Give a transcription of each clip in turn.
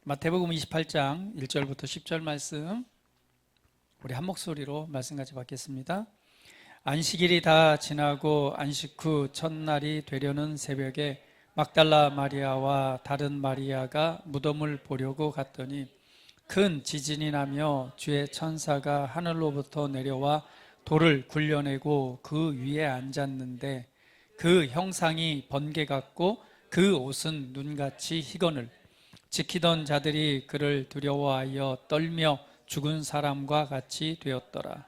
마태복음 28장 1절부터 10절 말씀 우리 한 목소리로 말씀 같이 받겠습니다. 안식일이 다 지나고 안식 후 첫날이 되려는 새벽에 막달라 마리아와 다른 마리아가 무덤을 보려고 갔더니 큰 지진이 나며 주의 천사가 하늘로부터 내려와 돌을 굴려내고 그 위에 앉았는데 그 형상이 번개 같고 그 옷은 눈같이 희거늘 지키던 자들이 그를 두려워하여 떨며 죽은 사람과 같이 되었더라.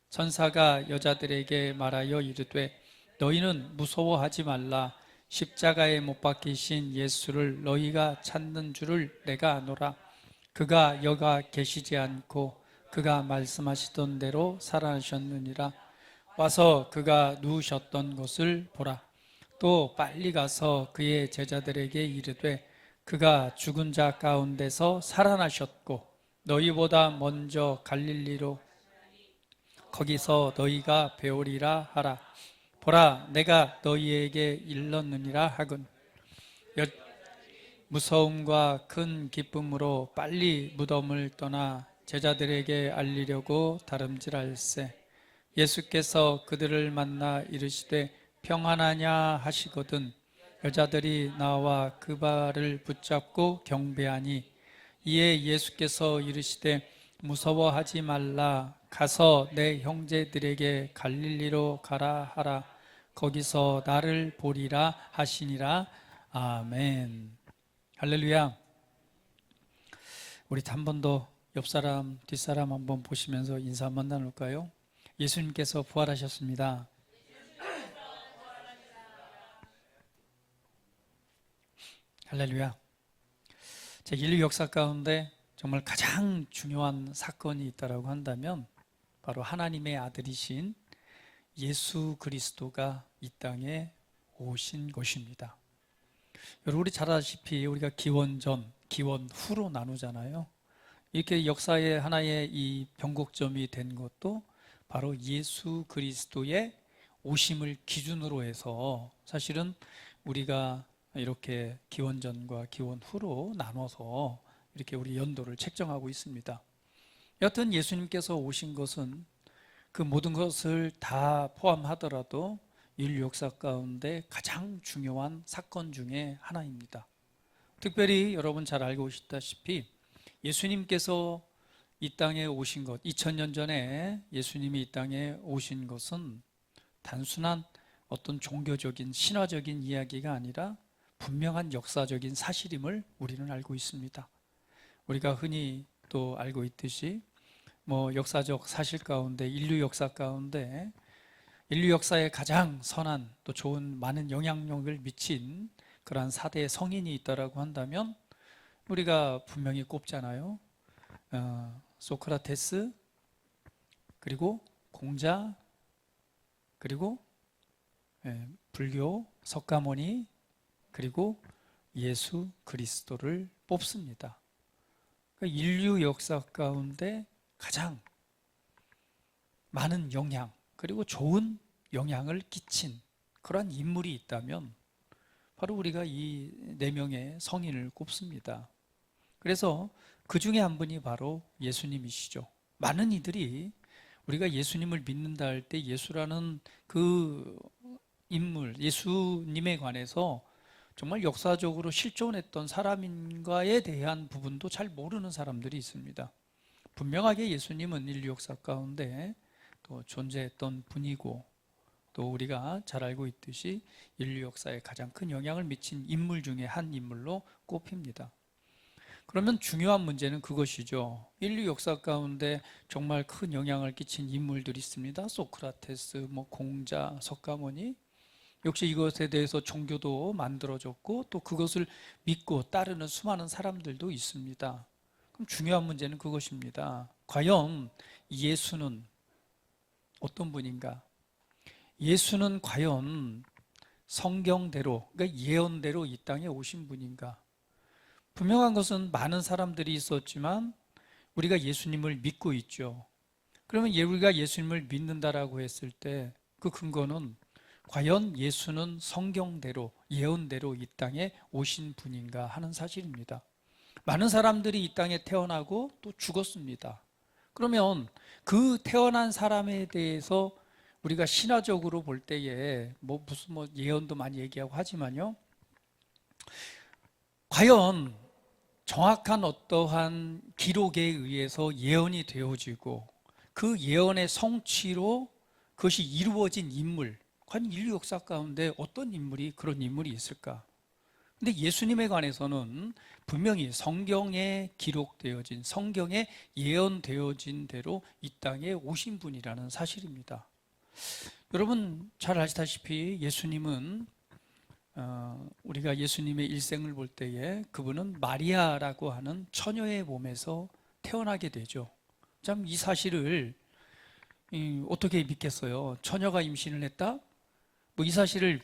천사가 여자들에게 말하여 이르되 너희는 무서워하지 말라. 십자가에 못 박히신 예수를 너희가 찾는 줄을 내가 아노라. 그가 여가 계시지 않고 그가 말씀하시던 대로 살아나셨느니라. 와서 그가 누우셨던 곳을 보라. 또 빨리 가서 그의 제자들에게 이르되 그가 죽은 자 가운데서 살아나셨고 너희보다 먼저 갈릴리로 거기서 너희가 배우리라 하라. 보라, 내가 너희에게 일렀느니라 하군. 무서움과 큰 기쁨으로 빨리 무덤을 떠나 제자들에게 알리려고 다름질할세. 예수께서 그들을 만나 이르시되 평안하냐 하시거든 여자들이 나와 그 발을 붙잡고 경배하니 이에 예수께서 이르시되 무서워하지 말라. 가서 내 형제들에게 갈릴리로 가라 하라. 거기서 나를 보리라 하시니라. 아멘. 할렐루야. 우리 한 번 더 옆사람 뒷사람 한번 보시면서 인사 한번 나눌까요? 예수님께서 부활하셨습니다. 할렐루야. 제 인류 역사 가운데 정말 가장 중요한 사건이 있다고 한다면 바로 하나님의 아들이신 예수 그리스도가 이 땅에 오신 것입니다. 여러분 우리 잘 아시다시피 우리가 기원 전, 기원 후로 나누잖아요. 이렇게 역사의 하나의 이 변곡점이 된 것도 바로 예수 그리스도의 오심을 기준으로 해서 사실은 우리가 이렇게 기원 전과 기원 후로 나눠서 이렇게 우리 연도를 책정하고 있습니다. 여하튼 예수님께서 오신 것은 그 모든 것을 다 포함하더라도 인류 역사 가운데 가장 중요한 사건 중에 하나입니다. 특별히 여러분 잘 알고 있다시피 예수님께서 이 땅에 오신 것, 2000년 전에 예수님이 이 땅에 오신 것은 단순한 어떤 종교적인 신화적인 이야기가 아니라 분명한 역사적인 사실임을 우리는 알고 있습니다. 우리가 흔히 또 알고 있듯이 역사적 사실 가운데 인류 역사 가운데 인류 역사에 가장 선한 또 좋은 많은 영향력을 미친 그러한 사대의 성인이 있다라고 한다면 우리가 분명히 꼽잖아요. 소크라테스, 그리고 공자, 그리고 불교 석가모니, 그리고 예수 그리스도를 뽑습니다. 그러니까 인류 역사 가운데 가장 많은 영향, 그리고 좋은 영향을 끼친 그러한 인물이 있다면 바로 우리가 이 네 명의 성인을 꼽습니다. 그래서 그 중에 한 분이 바로 예수님이시죠. 많은 이들이 우리가 예수님을 믿는다 할 때 예수라는 그 인물, 예수님에 관해서 정말 역사적으로 실존했던 사람인가에 대한 부분도 잘 모르는 사람들이 있습니다. 분명하게 예수님은 인류 역사 가운데 또 존재했던 분이고 또 우리가 잘 알고 있듯이 인류 역사에 가장 큰 영향을 미친 인물 중에 한 인물로 꼽힙니다. 그러면 중요한 문제는 그것이죠. 인류 역사 가운데 정말 큰 영향을 끼친 인물들이 있습니다. 소크라테스, 공자, 석가모니. 역시 이것에 대해서 종교도 만들어졌고 또 그것을 믿고 따르는 수많은 사람들도 있습니다. 그럼 중요한 문제는 그것입니다. 과연 예수는 어떤 분인가? 예수는 과연 성경대로, 그러니까 예언대로 이 땅에 오신 분인가? 분명한 것은 많은 사람들이 있었지만 우리가 예수님을 믿고 있죠. 그러면 우리가 예수님을 믿는다라고 했을 때 그 근거는 과연 예수는 성경대로, 예언대로 이 땅에 오신 분인가 하는 사실입니다. 많은 사람들이 이 땅에 태어나고 또 죽었습니다. 그러면 그 태어난 사람에 대해서 우리가 신화적으로 볼 때에 무슨 예언도 많이 얘기하고 하지만요, 과연 정확한 어떠한 기록에 의해서 예언이 되어지고 그 예언의 성취로 그것이 이루어진 인물, 과연 인류 역사 가운데 어떤 인물이 그런 인물이 있을까? 근데 예수님에 관해서는 분명히 성경에 기록되어진, 성경에 예언되어진 대로 이 땅에 오신 분이라는 사실입니다. 여러분 잘 아시다시피 예수님은 우리가 예수님의 일생을 볼 때에 그분은 마리아라고 하는 처녀의 몸에서 태어나게 되죠. 참 이 사실을 어떻게 믿겠어요? 처녀가 임신을 했다? 이 사실을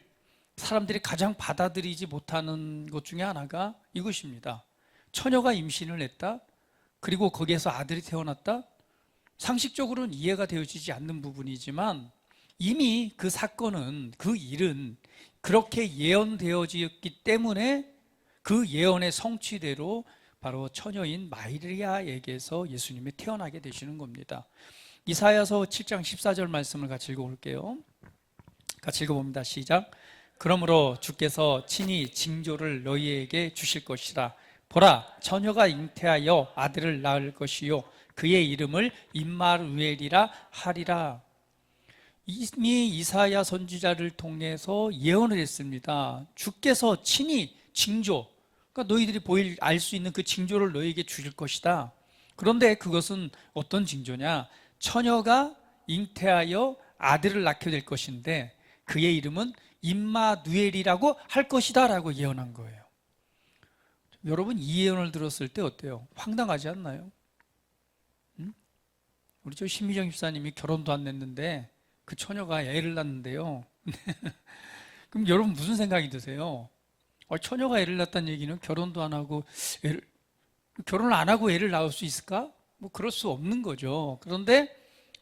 사람들이 가장 받아들이지 못하는 것 중에 하나가 이것입니다. 처녀가 임신을 했다? 그리고 거기에서 아들이 태어났다? 상식적으로는 이해가 되어지지 않는 부분이지만 이미 그 사건은, 그 일은 그렇게 예언되어졌기 때문에 그 예언의 성취대로 바로 처녀인 마리아에게서 예수님이 태어나게 되시는 겁니다. 이사야서 7장 14절 말씀을 같이 읽어볼게요. 같이 읽어봅니다. 시작. 그러므로 주께서 친히 징조를 너희에게 주실 것이라. 보라, 처녀가 잉태하여 아들을 낳을 것이요 그의 이름을 임마누엘이라 하리라. 이미 이사야 선지자를 통해서 예언을 했습니다. 주께서 친히 징조, 그러니까 너희들이 알 수 있는 그 징조를 너희에게 주실 것이다. 그런데 그것은 어떤 징조냐? 처녀가 잉태하여 아들을 낳게 될 것인데 그의 이름은 임마누엘이라고 할 것이다 라고 예언한 거예요. 여러분 이 예언을 들었을 때 어때요? 황당하지 않나요? 우리 저 신미정 집사님이 결혼도 안 했는데 그 처녀가 애를 낳는데요. 그럼 여러분 무슨 생각이 드세요? 처녀가 애를 낳았다는 얘기는 결혼도 안 하고 결혼을 안 하고 애를 낳을 수 있을까? 그럴 수 없는 거죠. 그런데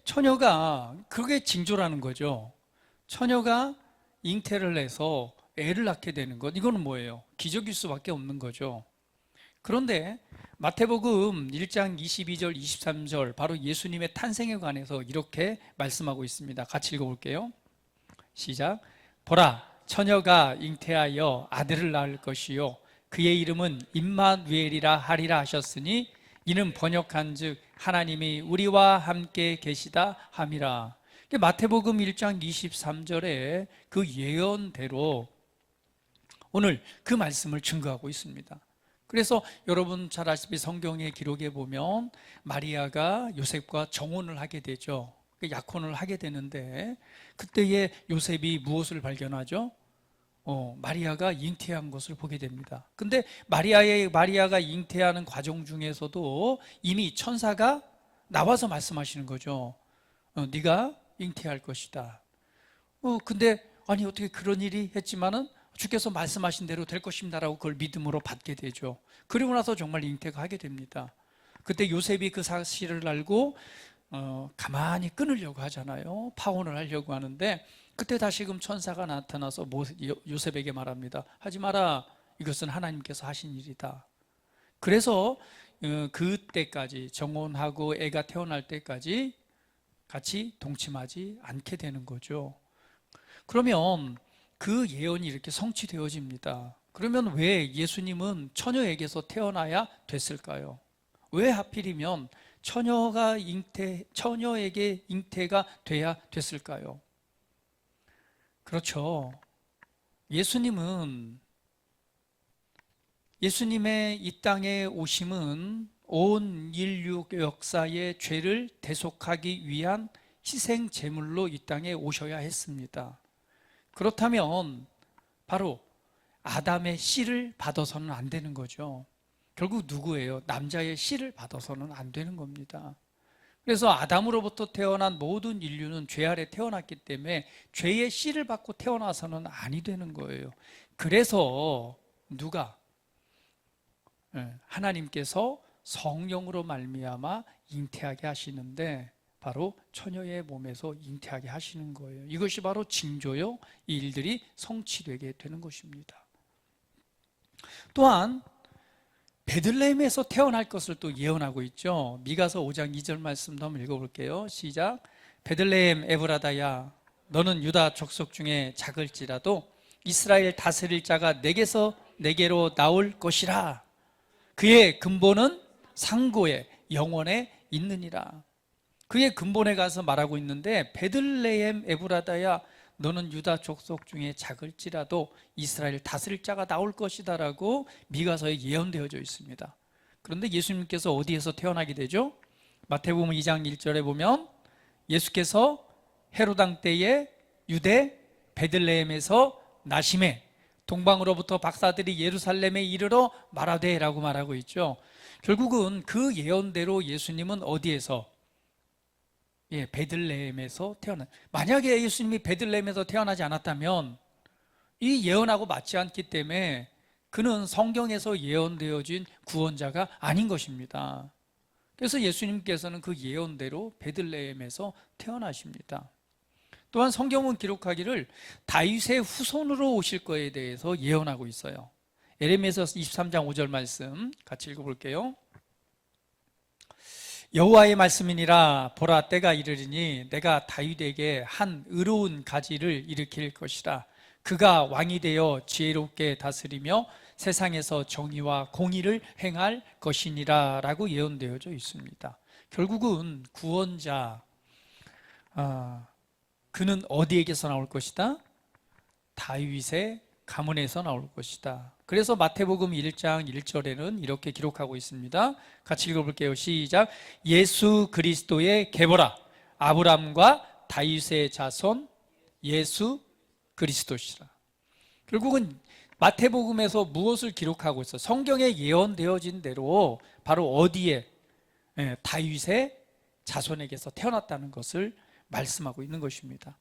처녀가, 그게 징조라는 거죠. 처녀가 잉태를 해서 애를 낳게 되는 것, 이거는 뭐예요? 기적일 수밖에 없는 거죠. 그런데 마태복음 1장 22절 23절 바로 예수님의 탄생에 관해서 이렇게 말씀하고 있습니다. 같이 읽어볼게요. 시작. 보라, 처녀가 잉태하여 아들을 낳을 것이요 그의 이름은 임마누엘이라 하리라 하셨으니 이는 번역한즉 하나님이 우리와 함께 계시다 함이라. 마태복음 1장 23절에 그 예언대로 오늘 그 말씀을 증거하고 있습니다. 그래서 여러분 잘 아시다시피 성경의 기록에 보면 마리아가 요셉과 정혼을 하게 되죠. 약혼을 하게 되는데 그때에 요셉이 무엇을 발견하죠? 마리아가 잉태한 것을 보게 됩니다. 근데 마리아가 잉태하는 과정 중에서도 이미 천사가 나와서 말씀하시는 거죠. 네가 잉태할 것이다. 근데 아니 어떻게 그런 일이 했지만은 주께서 말씀하신 대로 될 것입니다라고 그걸 믿음으로 받게 되죠. 그리고 나서 정말 잉태가 하게 됩니다. 그때 요셉이 그 사실을 알고 가만히 끊으려고 하잖아요. 파혼을 하려고 하는데 그때 다시금 천사가 나타나서 요셉에게 말합니다. 하지 마라. 이것은 하나님께서 하신 일이다. 그래서 그때까지 정혼하고 애가 태어날 때까지 같이 동침하지 않게 되는 거죠. 그러면 그 예언이 이렇게 성취되어집니다. 그러면 왜 예수님은 처녀에게서 태어나야 됐을까요? 왜 하필이면 처녀에게 잉태가 돼야 됐을까요? 그렇죠. 예수님의 이 땅에 오심은 온 인류 역사의 죄를 대속하기 위한 희생 제물로 이 땅에 오셔야 했습니다. 그렇다면 바로 아담의 씨를 받아서는 안 되는 거죠. 결국 누구예요? 남자의 씨를 받아서는 안 되는 겁니다. 그래서 아담으로부터 태어난 모든 인류는 죄 아래 태어났기 때문에 죄의 씨를 받고 태어나서는 아니 되는 거예요. 그래서 하나님께서 성령으로 말미암아 잉태하게 하시는데 바로 처녀의 몸에서 잉태하게 하시는 거예요. 이것이 바로 징조요, 이 일들이 성취되게 되는 것입니다. 또한 베들레헴에서 태어날 것을 또 예언하고 있죠. 미가서 5장 2절 말씀도 한번 읽어볼게요. 시작. 베들레헴 에브라다야, 너는 유다 족속 중에 작을지라도 이스라엘 다스릴 자가 내게로 나올 것이라. 그의 근본은 상고에 영원에 있느니라. 그의 근본에 가서 말하고 있는데, 베들레헴 에브라다야, 너는 유다 족속 중에 작을지라도 이스라엘 다스릴 자가 나올 것이다 라고 미가서에 예언되어져 있습니다. 그런데 예수님께서 어디에서 태어나게 되죠? 마태복음 2장 1절에 보면 예수께서 헤롯 왕 때에 유대 베들레헴에서 나심에 동방으로부터 박사들이 예루살렘에 이르러 말하되 라고 말하고 있죠. 결국은 그 예언대로 예수님은 어디에서? 베들레헴에서 만약에 예수님이 베들레헴에서 태어나지 않았다면 이 예언하고 맞지 않기 때문에 그는 성경에서 예언되어진 구원자가 아닌 것입니다. 그래서 예수님께서는 그 예언대로 베들레헴에서 태어나십니다. 또한 성경은 기록하기를 다윗의 후손으로 오실 거에 대해서 예언하고 있어요. 예레미야서 23장 5절 말씀 같이 읽어볼게요. 여호와의 말씀이니라. 보라, 때가 이르리니 내가 다윗에게 한 의로운 가지를 일으킬 것이라. 그가 왕이 되어 지혜롭게 다스리며 세상에서 정의와 공의를 행할 것이니라 라고 예언되어져 있습니다. 결국은 구원자, 그는 어디에게서 나올 것이다? 다윗의 가문에서 나올 것이다. 그래서 마태복음 1장 1절에는 이렇게 기록하고 있습니다. 같이 읽어볼게요. 시작. 예수 그리스도의 계보라. 아브람과 다윗의 자손 예수 그리스도시라. 결국은 마태복음에서 무엇을 기록하고 있어? 성경에 예언되어진 대로 바로 어디에? 다윗의 자손에게서 태어났다는 것을 말씀하고 있는 것입니다.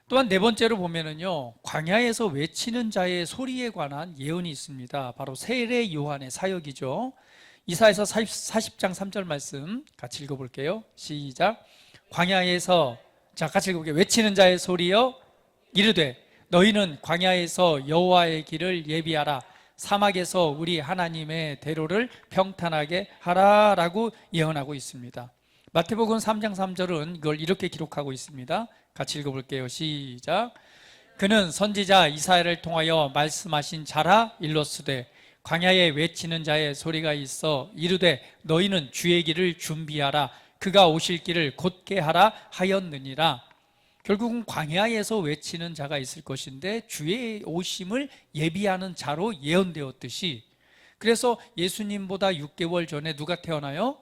또한 네 번째로 보면은요, 광야에서 외치는 자의 소리에 관한 예언이 있습니다. 바로 세례 요한의 사역이죠. 이사야서 40장 3절 말씀 같이 읽어볼게요. 시작. 광야에서, 자 같이 읽어볼게요. 외치는 자의 소리여 이르되 너희는 광야에서 여호와의 길을 예비하라. 사막에서 우리 하나님의 대로를 평탄하게 하라 라고 예언하고 있습니다. 마태복음 3장 3절은 이걸 이렇게 기록하고 있습니다. 같이 읽어볼게요. 시작. 그는 선지자 이사야를 통하여 말씀하신 자라. 일러스되 광야에 외치는 자의 소리가 있어 이르되 너희는 주의 길을 준비하라. 그가 오실 길을 곧게 하라 하였느니라. 결국은 광야에서 외치는 자가 있을 것인데 주의 오심을 예비하는 자로 예언되었듯이, 그래서 예수님보다 6개월 전에 누가 태어나요?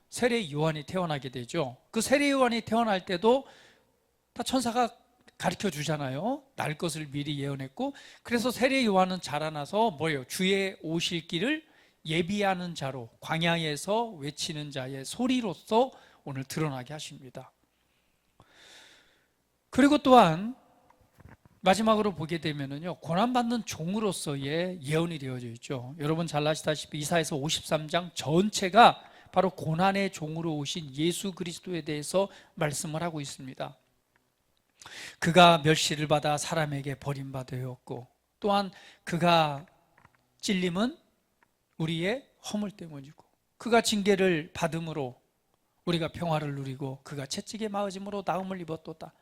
세례 요한이 태어나게 되죠. 그 세례 요한이 태어날 때도 다 천사가 가르쳐 주잖아요. 날 것을 미리 예언했고, 그래서 세례 요한은 자라나서 뭐예요? 주의 오실 길을 예비하는 자로, 광야에서 외치는 자의 소리로서 오늘 드러나게 하십니다. 그리고 또한 마지막으로 보게 되면은요, 고난받는 종으로서의 예언이 되어져 있죠. 여러분 잘 아시다시피 이사야서 53장 전체가 바로 고난의 종으로 오신 예수 그리스도에 대해서 말씀을 하고 있습니다. 그가 멸시를 받아 사람에게 버림받았고, 또한 그가 찔림은 우리의 허물 때문이고, 그가 징계를 받음으로 우리가 평화를 누리고, 그가 채찍에 맞음으로 나음을 입었도다.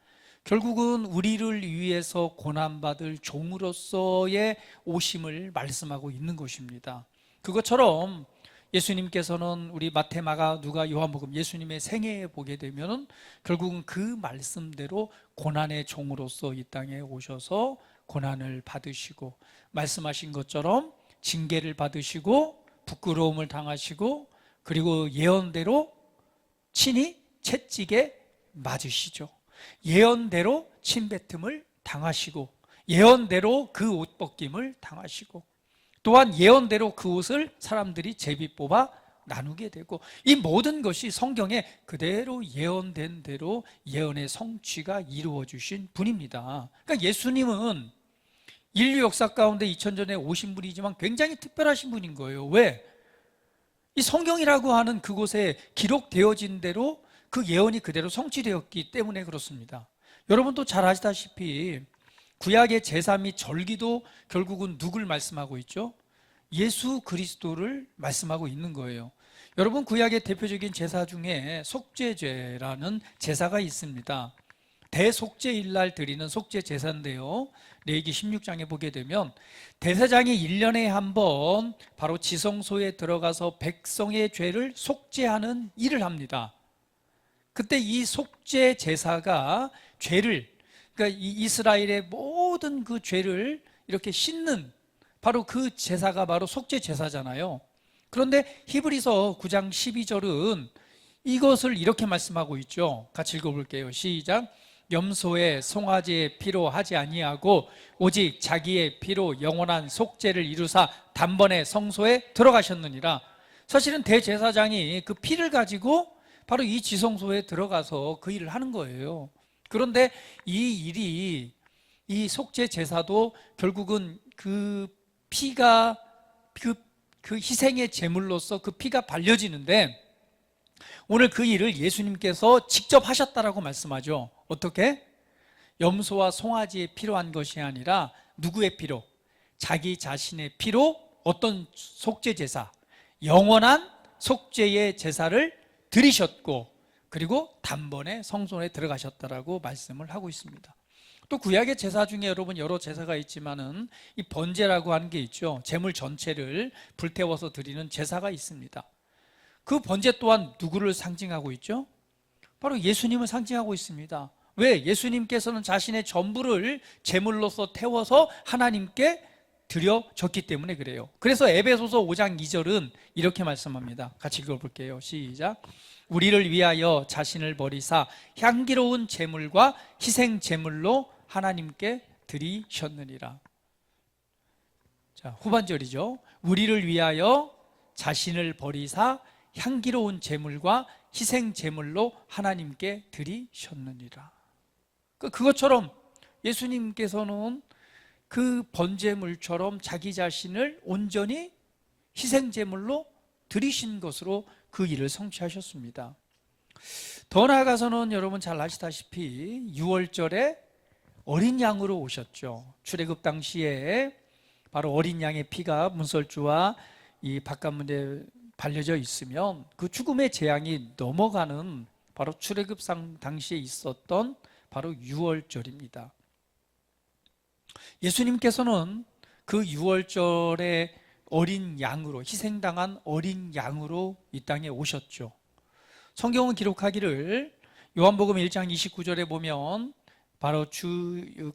결국은 우리를 위해서 고난받을 종으로서의 오심을 말씀하고 있는 것입니다. 그것처럼 예수님께서는 우리 마태, 마가, 누가, 요한복음 예수님의 생애에 보게 되면 결국은 그 말씀대로 고난의 종으로서 이 땅에 오셔서 고난을 받으시고, 말씀하신 것처럼 징계를 받으시고 부끄러움을 당하시고, 그리고 예언대로 친히 채찍에 맞으시죠. 예언대로 침뱉음을 당하시고, 예언대로 그 옷 벗김을 당하시고, 또한 예언대로 그 옷을 사람들이 제비 뽑아 나누게 되고, 이 모든 것이 성경에 그대로 예언된 대로 예언의 성취가 이루어지신 분입니다. 그러니까 예수님은 인류 역사 가운데 2000전에 오신 분이지만 굉장히 특별하신 분인 거예요. 왜? 이 성경이라고 하는 그곳에 기록되어진 대로 그 예언이 그대로 성취되었기 때문에 그렇습니다. 여러분도 잘 아시다시피 구약의 제사 및 절기도 결국은 누굴 말씀하고 있죠? 예수 그리스도를 말씀하고 있는 거예요. 여러분, 구약의 대표적인 제사 중에 속죄제라는 제사가 있습니다. 대속죄일 날 드리는 속죄 제사인데요, 레위기 16장에 보게 되면 대제사장이 1년에 한 번 바로 지성소에 들어가서 백성의 죄를 속죄하는 일을 합니다. 그때 이 속죄 제사가 죄를, 그러니까 이 이스라엘의 모든 그 죄를 이렇게 씻는 바로 그 제사가 바로 속죄 제사잖아요. 그런데 히브리서 9장 12절은 이것을 이렇게 말씀하고 있죠. 같이 읽어볼게요. 시작. 염소의 송아지의 피로 하지 아니하고 오직 자기의 피로 영원한 속죄를 이루사 단번에 성소에 들어가셨느니라. 사실은 대제사장이 그 피를 가지고 바로 이 지성소에 들어가서 그 일을 하는 거예요. 그런데 이 일이, 이 속죄 제사도 결국은 그 피가 그 희생의 제물로서 그 피가 발려지는데, 오늘 그 일을 예수님께서 직접 하셨다라고 말씀하죠. 어떻게? 염소와 송아지의 피로 한 것이 아니라 누구의 피로? 자기 자신의 피로 어떤 속죄 제사, 영원한 속죄의 제사를 드리셨고, 그리고 단번에 성소에 들어가셨다라고 말씀을 하고 있습니다. 또 구약의 제사 중에 여러분 여러 제사가 있지만은 이 번제라고 하는 게 있죠. 제물 전체를 불태워서 드리는 제사가 있습니다. 그 번제 또한 누구를 상징하고 있죠? 바로 예수님을 상징하고 있습니다. 왜? 예수님께서는 자신의 전부를 제물로서 태워서 하나님께 드려졌기 때문에 그래요. 그래서 에베소서 5장 2절은 이렇게 말씀합니다. 같이 읽어볼게요. 시작. 우리를 위하여 자신을 버리사 향기로운 제물과 희생 제물로 하나님께 드리셨느니라. 자, 후반절이죠. 우리를 위하여 자신을 버리사 향기로운 제물과 희생 제물로 하나님께 드리셨느니라. 그것처럼 예수님께서는 그 번제물처럼 자기 자신을 온전히 희생 제물로 드리신 것으로 그 일을 성취하셨습니다. 더 나아가서는 여러분 잘 아시다시피 6월절에 어린 양으로 오셨죠. 출애굽 당시에 바로 어린 양의 피가 문설주와 이 바깥문에 발려져 있으면 그 죽음의 재앙이 넘어가는 바로 출애굽상 당시에 있었던 바로 6월절입니다. 예수님께서는 그 6월절에 어린 양으로, 희생당한 어린 양으로 이 땅에 오셨죠. 성경은 기록하기를 요한복음 1장 29절에 보면 바로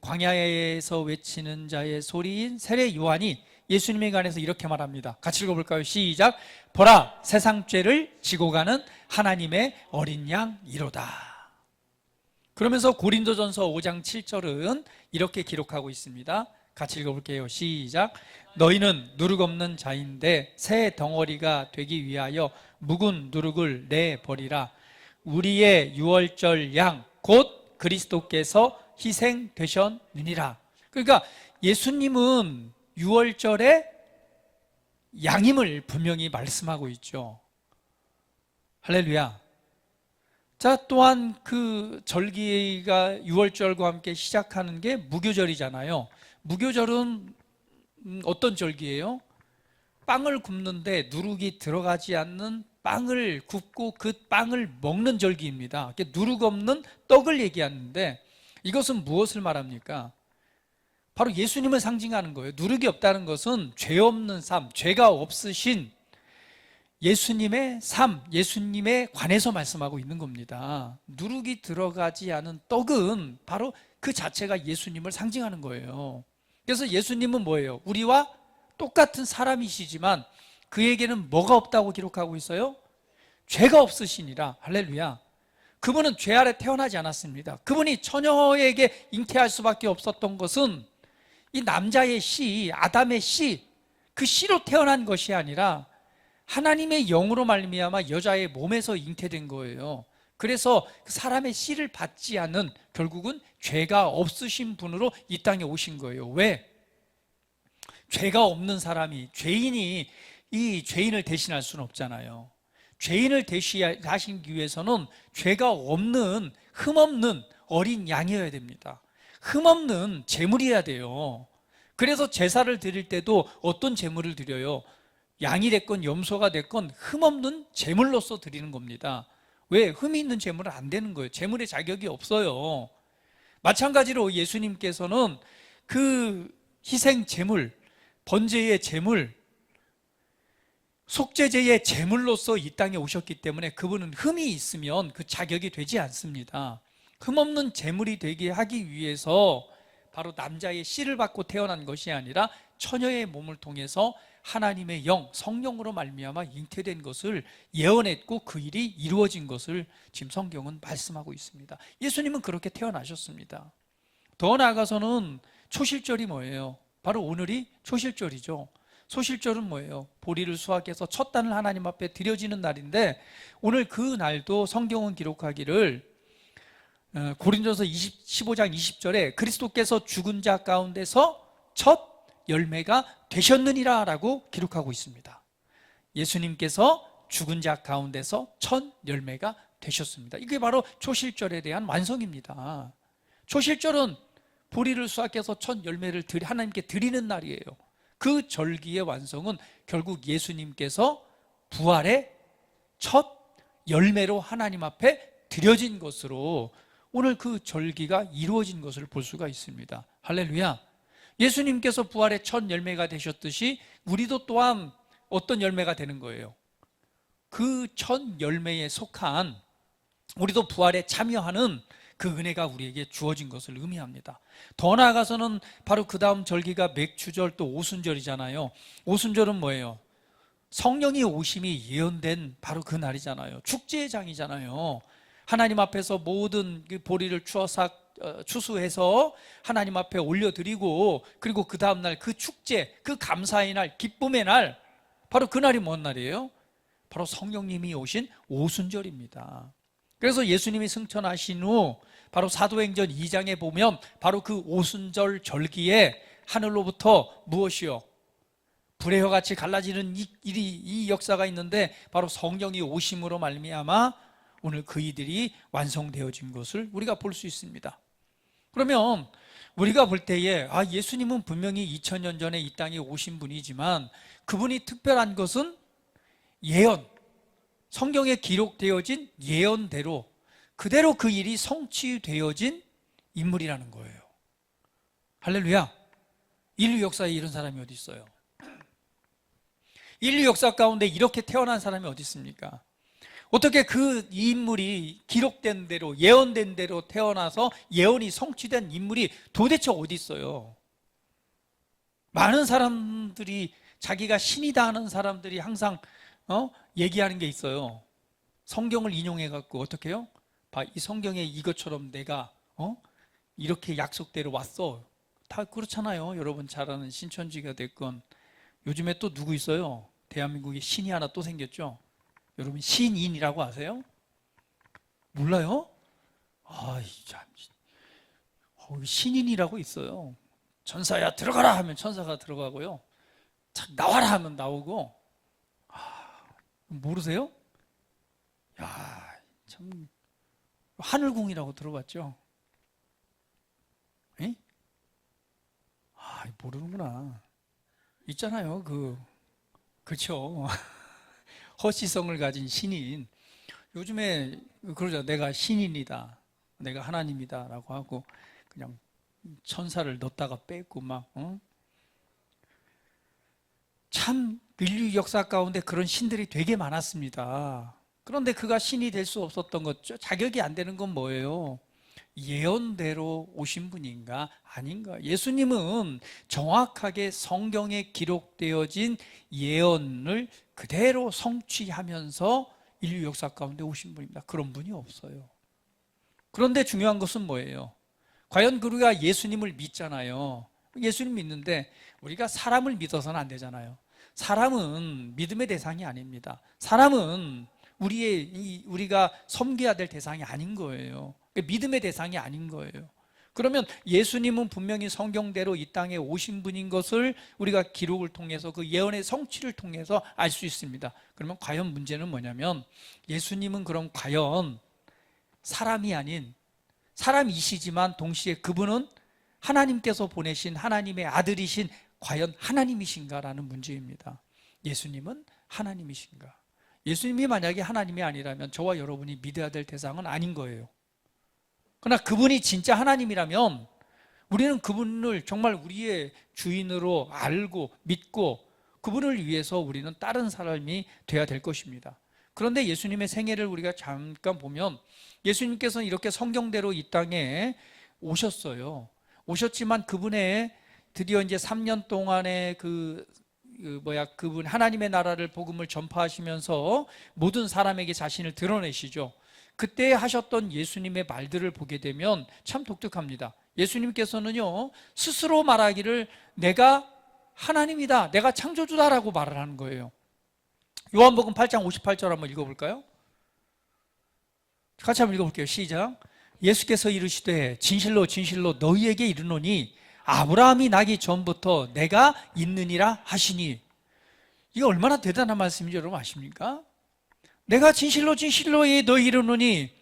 광야에서 외치는 자의 소리인 세례 요한이 예수님에 관해서 이렇게 말합니다. 같이 읽어볼까요? 시작. 보라, 세상 죄를 지고 가는 하나님의 어린 양이로다. 그러면서 고린도전서 5장 7절은 이렇게 기록하고 있습니다. 같이 읽어볼게요. 시작. 너희는 누룩 없는 자인데 새 덩어리가 되기 위하여 묵은 누룩을 내버리라. 우리의 유월절 양 곧 그리스도께서 희생되셨느니라. 그러니까 예수님은 유월절의 양임을 분명히 말씀하고 있죠. 할렐루야. 자, 또한 그 절기가 유월절과 함께 시작하는 게 무교절이잖아요. 무교절은 어떤 절기예요? 빵을 굽는데 누룩이 들어가지 않는 빵을 굽고 그 빵을 먹는 절기입니다. 누룩 없는 떡을 얘기하는데 이것은 무엇을 말합니까? 바로 예수님을 상징하는 거예요. 누룩이 없다는 것은 죄 없는 삶, 죄가 없으신 예수님의 삶, 예수님에 관해서 말씀하고 있는 겁니다. 누룩이 들어가지 않은 떡은 바로 그 자체가 예수님을 상징하는 거예요. 그래서 예수님은 뭐예요? 우리와 똑같은 사람이시지만 그에게는 뭐가 없다고 기록하고 있어요? 죄가 없으시니라. 할렐루야. 그분은 죄 아래 태어나지 않았습니다. 그분이 처녀에게 잉태할 수밖에 없었던 것은 이 남자의 씨, 아담의 씨, 그 씨로 태어난 것이 아니라 하나님의 영으로 말미암아 여자의 몸에서 잉태된 거예요. 그래서 그 사람의 씨를 받지 않은, 결국은 죄가 없으신 분으로 이 땅에 오신 거예요. 왜? 죄가 없는 사람이, 죄인이 이 죄인을 대신할 수는 없잖아요. 죄인을 대신하시기 위해서는 죄가 없는, 흠없는 어린 양이어야 됩니다. 흠없는 제물이어야 돼요. 그래서 제사를 드릴 때도 어떤 제물을 드려요? 양이 됐건 염소가 됐건 흠없는 제물로서 드리는 겁니다. 왜? 흠이 있는 제물은 안 되는 거예요. 제물의 자격이 없어요. 마찬가지로 예수님께서는 그 희생 제물, 번제의 제물, 속죄제의 제물로서 이 땅에 오셨기 때문에 그분은 흠이 있으면 그 자격이 되지 않습니다. 흠없는 제물이 되게 하기 위해서 바로 남자의 씨를 받고 태어난 것이 아니라 처녀의 몸을 통해서 하나님의 영, 성령으로 말미암아 잉태된 것을 예언했고 그 일이 이루어진 것을 지금 성경은 말씀하고 있습니다. 예수님은 그렇게 태어나셨습니다. 더 나아가서는 초실절이 뭐예요? 바로 오늘이 초실절이죠. 소실절은 뭐예요? 보리를 수확해서 첫 단을 하나님 앞에 드려지는 날인데 오늘 그 날도 성경은 기록하기를 고린도서 15장 20절에 그리스도께서 죽은 자 가운데서 첫 열매가 되셨느니라 라고 기록하고 있습니다. 예수님께서 죽은 자 가운데서 첫 열매가 되셨습니다. 이게 바로 초실절에 대한 완성입니다. 초실절은 보리를 수확해서 첫 열매를 하나님께 드리는 날이에요. 그 절기의 완성은 결국 예수님께서 부활의 첫 열매로 하나님 앞에 드려진 것으로 오늘 그 절기가 이루어진 것을 볼 수가 있습니다. 할렐루야. 예수님께서 부활의 첫 열매가 되셨듯이 우리도 또한 어떤 열매가 되는 거예요? 그 첫 열매에 속한 우리도 부활에 참여하는 그 은혜가 우리에게 주어진 것을 의미합니다. 더 나아가서는 바로 그 다음 절기가 맥추절 또 오순절이잖아요. 오순절은 뭐예요? 성령이 오심이 예언된 바로 그 날이잖아요. 축제의 장이잖아요. 하나님 앞에서 모든 그 보리를 추수해서 하나님 앞에 올려드리고 그리고 그 다음날 그 축제, 그 감사의 날, 기쁨의 날, 바로 그 날이 뭔 날이에요? 바로 성령님이 오신 오순절입니다. 그래서 예수님이 승천하신 후 바로 사도행전 2장에 보면 바로 그 오순절 절기에 하늘로부터 무엇이요? 불의 혀같이 갈라지는 이 역사가 있는데 바로 성령이 오심으로 말미암아 오늘 그 이들이 완성되어진 것을 우리가 볼 수 있습니다. 그러면 우리가 볼 때에 예수님은 분명히 2000년 전에 이 땅에 오신 분이지만 그분이 특별한 것은 예언, 성경에 기록되어진 예언대로 그대로 그 일이 성취되어진 인물이라는 거예요. 할렐루야. 인류 역사에 이런 사람이 어디 있어요? 인류 역사 가운데 이렇게 태어난 사람이 어디 있습니까? 어떻게 그 인물이 기록된 대로 예언된 대로 태어나서 예언이 성취된 인물이 도대체 어디 있어요? 많은 사람들이 자기가 신이다 하는 사람들이 항상 얘기하는 게 있어요. 성경을 인용해 갖고 어떻게 해요? 이 성경에 이것처럼 내가 이렇게 약속대로 왔어. 다 그렇잖아요. 여러분 잘 아는 신천지가 됐건. 요즘에 또 누구 있어요? 대한민국에 신이 하나 또 생겼죠. 여러분 신인이라고 아세요? 몰라요? 참 신인이라고 있어요. 천사야 들어가라 하면 천사가 들어가고요. 나와라 하면 나오고. 모르세요? 참 하늘궁이라고 들어봤죠? 에? 모르는구나. 있잖아요. 그렇죠. 허시성을 가진 신인. 요즘에 그러죠. 내가 신인이다. 내가 하나님이다. 라고 하고 그냥 천사를 넣었다가 뺐고 참 인류 역사 가운데 그런 신들이 되게 많았습니다. 그런데 그가 신이 될 수 없었던 것, 자격이 안 되는 건 뭐예요? 예언대로 오신 분인가 아닌가? 예수님은 정확하게 성경에 기록되어진 예언을 그대로 성취하면서 인류 역사 가운데 오신 분입니다. 그런 분이 없어요. 그런데 중요한 것은 뭐예요? 과연 우리가 예수님을 믿잖아요. 예수님 믿는데 우리가 사람을 믿어서는 안 되잖아요. 사람은 믿음의 대상이 아닙니다. 사람은 우리가 섬겨야 될 대상이 아닌 거예요. 믿음의 대상이 아닌 거예요. 그러면 예수님은 분명히 성경대로 이 땅에 오신 분인 것을 우리가 기록을 통해서 그 예언의 성취를 통해서 알 수 있습니다. 그러면 과연 문제는 뭐냐면 예수님은 그럼 과연 사람이 아닌 사람이시지만 동시에 그분은 하나님께서 보내신 하나님의 아들이신 과연 하나님이신가라는 문제입니다. 예수님은 하나님이신가? 예수님이 만약에 하나님이 아니라면 저와 여러분이 믿어야 될 대상은 아닌 거예요. 그러나 그분이 진짜 하나님이라면 우리는 그분을 정말 우리의 주인으로 알고 믿고 그분을 위해서 우리는 다른 사람이 돼야 될 것입니다. 그런데 예수님의 생애를 우리가 잠깐 보면 예수님께서는 이렇게 성경대로 이 땅에 오셨어요. 오셨지만 그분의 드디어 이제 3년 동안의 그분 하나님의 나라를 복음을 전파하시면서 모든 사람에게 자신을 드러내시죠. 그때 하셨던 예수님의 말들을 보게 되면 참 독특합니다. 예수님께서는요, 스스로 말하기를 내가 하나님이다, 내가 창조주다라고 말을 하는 거예요. 요한복음 8장 58절 한번 읽어볼까요? 같이 한번 읽어볼게요. 시작. 예수께서 이르시되 진실로 진실로 너희에게 이르노니 아브라함이 나기 전부터 내가 있느니라 하시니. 이게 얼마나 대단한 말씀인지 여러분 아십니까? 내가 진실로 진실로 너희 이르노니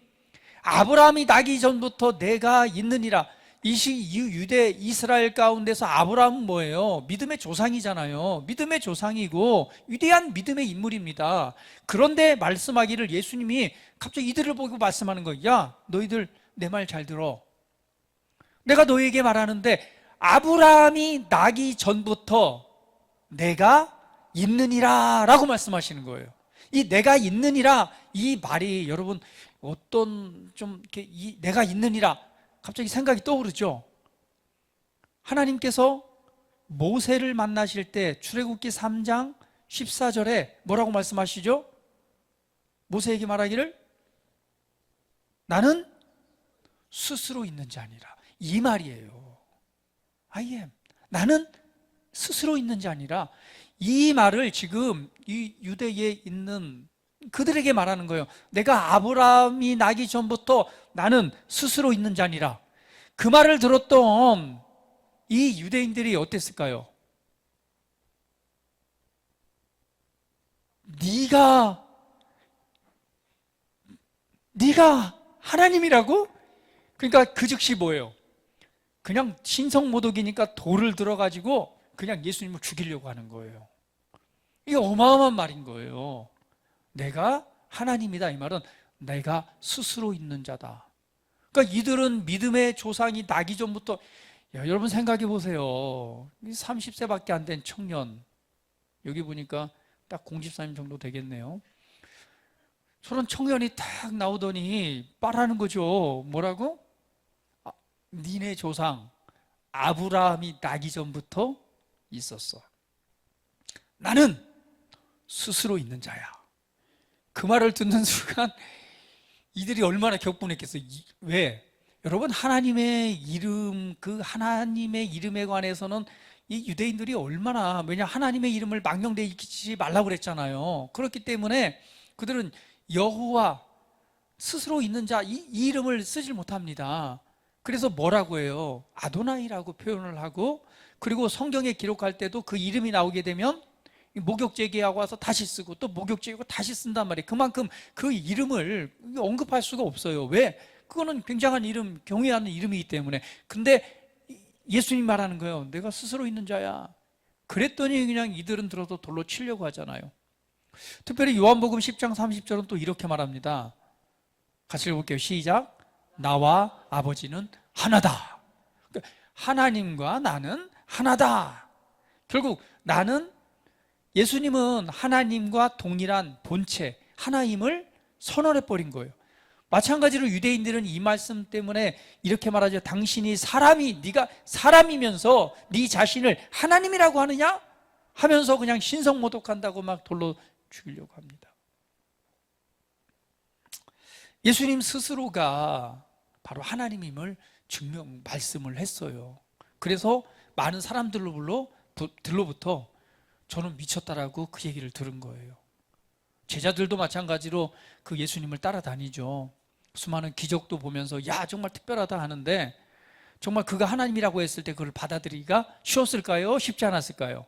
아브라함이 나기 전부터 내가 있느니라. 이 유대 이스라엘 가운데서 아브라함은 뭐예요? 믿음의 조상이잖아요. 믿음의 조상이고 위대한 믿음의 인물입니다. 그런데 말씀하기를 예수님이 갑자기 이들을 보고 말씀하는 거예요. 야, 너희들 내 말 잘 들어. 내가 너희에게 말하는데 아브라함이 나기 전부터 내가 있느니라 라고 말씀하시는 거예요. 이 내가 있느니라 이 말이 여러분 어떤 좀 이렇게 내가 있느니라 갑자기 생각이 떠오르죠. 하나님께서 모세를 만나실 때 출애굽기 3장 14절에 뭐라고 말씀하시죠? 모세에게 말하기를 나는 스스로 있는 자니라. 이 말이에요. I am. 나는 스스로 있는 자니라. 이 말을 지금 이 유대에 있는 그들에게 말하는 거예요. 내가 아브라함이 나기 전부터 나는 스스로 있는 자니라. 그 말을 들었던 이 유대인들이 어땠을까요? 네가 하나님이라고? 그러니까 그 즉시 뭐예요? 그냥 신성모독이니까 돌을 들어가지고 그냥 예수님을 죽이려고 하는 거예요. 이게 어마어마한 말인 거예요. 내가 하나님이다. 이 말은 내가 스스로 있는 자다. 그러니까 이들은 믿음의 조상이 나기 전부터 여러분 생각해 보세요. 30세밖에 안 된 청년, 여기 보니까 딱 공집사님 정도 되겠네요. 저런 청년이 딱 나오더니 말하는 거죠. 뭐라고? 니네 조상 아브라함이 나기 전부터 있었어. 나는 스스로 있는 자야. 그 말을 듣는 순간 이들이 얼마나 격분했겠어요. 왜? 여러분 하나님의 이름, 그 하나님의 이름에 관해서는 이 유대인들이 얼마나, 왜냐 하나님의 이름을 망령되지 말라고 그랬잖아요. 그렇기 때문에 그들은 여호와 스스로 있는 자 이 이름을 쓰질 못합니다. 그래서 뭐라고 해요? 아도나이라고 표현을 하고, 그리고 성경에 기록할 때도 그 이름이 나오게 되면 목욕 제기하고 와서 다시 쓰고 또 목욕 제기하고 다시 쓴단 말이에요. 그만큼 그 이름을 언급할 수가 없어요. 왜? 그거는 굉장한 이름, 경외하는 이름이기 때문에. 근데 예수님 말하는 거예요. 내가 스스로 있는 자야. 그랬더니 그냥 이들은 들어도 돌로 치려고 하잖아요. 특별히 요한복음 10장 30절은 또 이렇게 말합니다. 같이 읽어볼게요. 시작. 나와 아버지는 하나다. 하나님과 나는 하나다. 결국 나는, 예수님은 하나님과 동일한 본체 하나임을 선언해버린 거예요. 마찬가지로 유대인들은 이 말씀 때문에 이렇게 말하죠. 당신이 네가 사람이면서 네 자신을 하나님이라고 하느냐? 하면서 그냥 신성모독한다고 막 돌로 죽이려고 합니다. 예수님 스스로가 바로 하나님임을 말씀을 했어요. 그래서 많은 사람들로부터 저는 미쳤다라고 그 얘기를 들은 거예요. 제자들도 마찬가지로 그 예수님을 따라다니죠. 수많은 기적도 보면서 야 정말 특별하다 하는데, 정말 그가 하나님이라고 했을 때 그걸 받아들이기가 쉬웠을까요? 쉽지 않았을까요?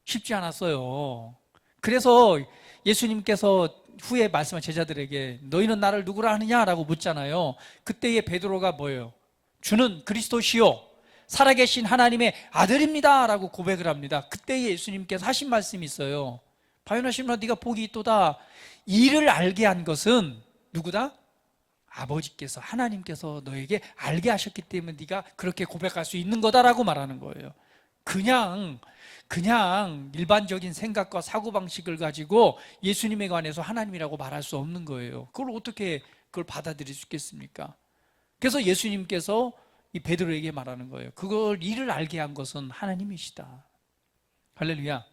쉽지 않았어요. 그래서 예수님께서 후에 말씀한 제자들에게 너희는 나를 누구라 하느냐라고 묻잖아요. 그때의 베드로가 뭐예요? 주는 그리스도시요 살아계신 하나님의 아들입니다 라고 고백을 합니다. 그때 예수님께서 하신 말씀이 있어요. 바요나 시므라 네가 복이 있도다. 이를 알게 한 것은 누구다? 아버지께서, 하나님께서 너에게 알게 하셨기 때문에 네가 그렇게 고백할 수 있는 거다라고 말하는 거예요. 그냥 일반적인 생각과 사고방식을 가지고 예수님에 관해서 하나님이라고 말할 수 없는 거예요. 그걸 어떻게 그걸 받아들일 수 있겠습니까? 그래서 예수님께서 이 베드로에게 말하는 거예요. 그걸 이를 알게 한 것은 하나님이시다. 할렐루야.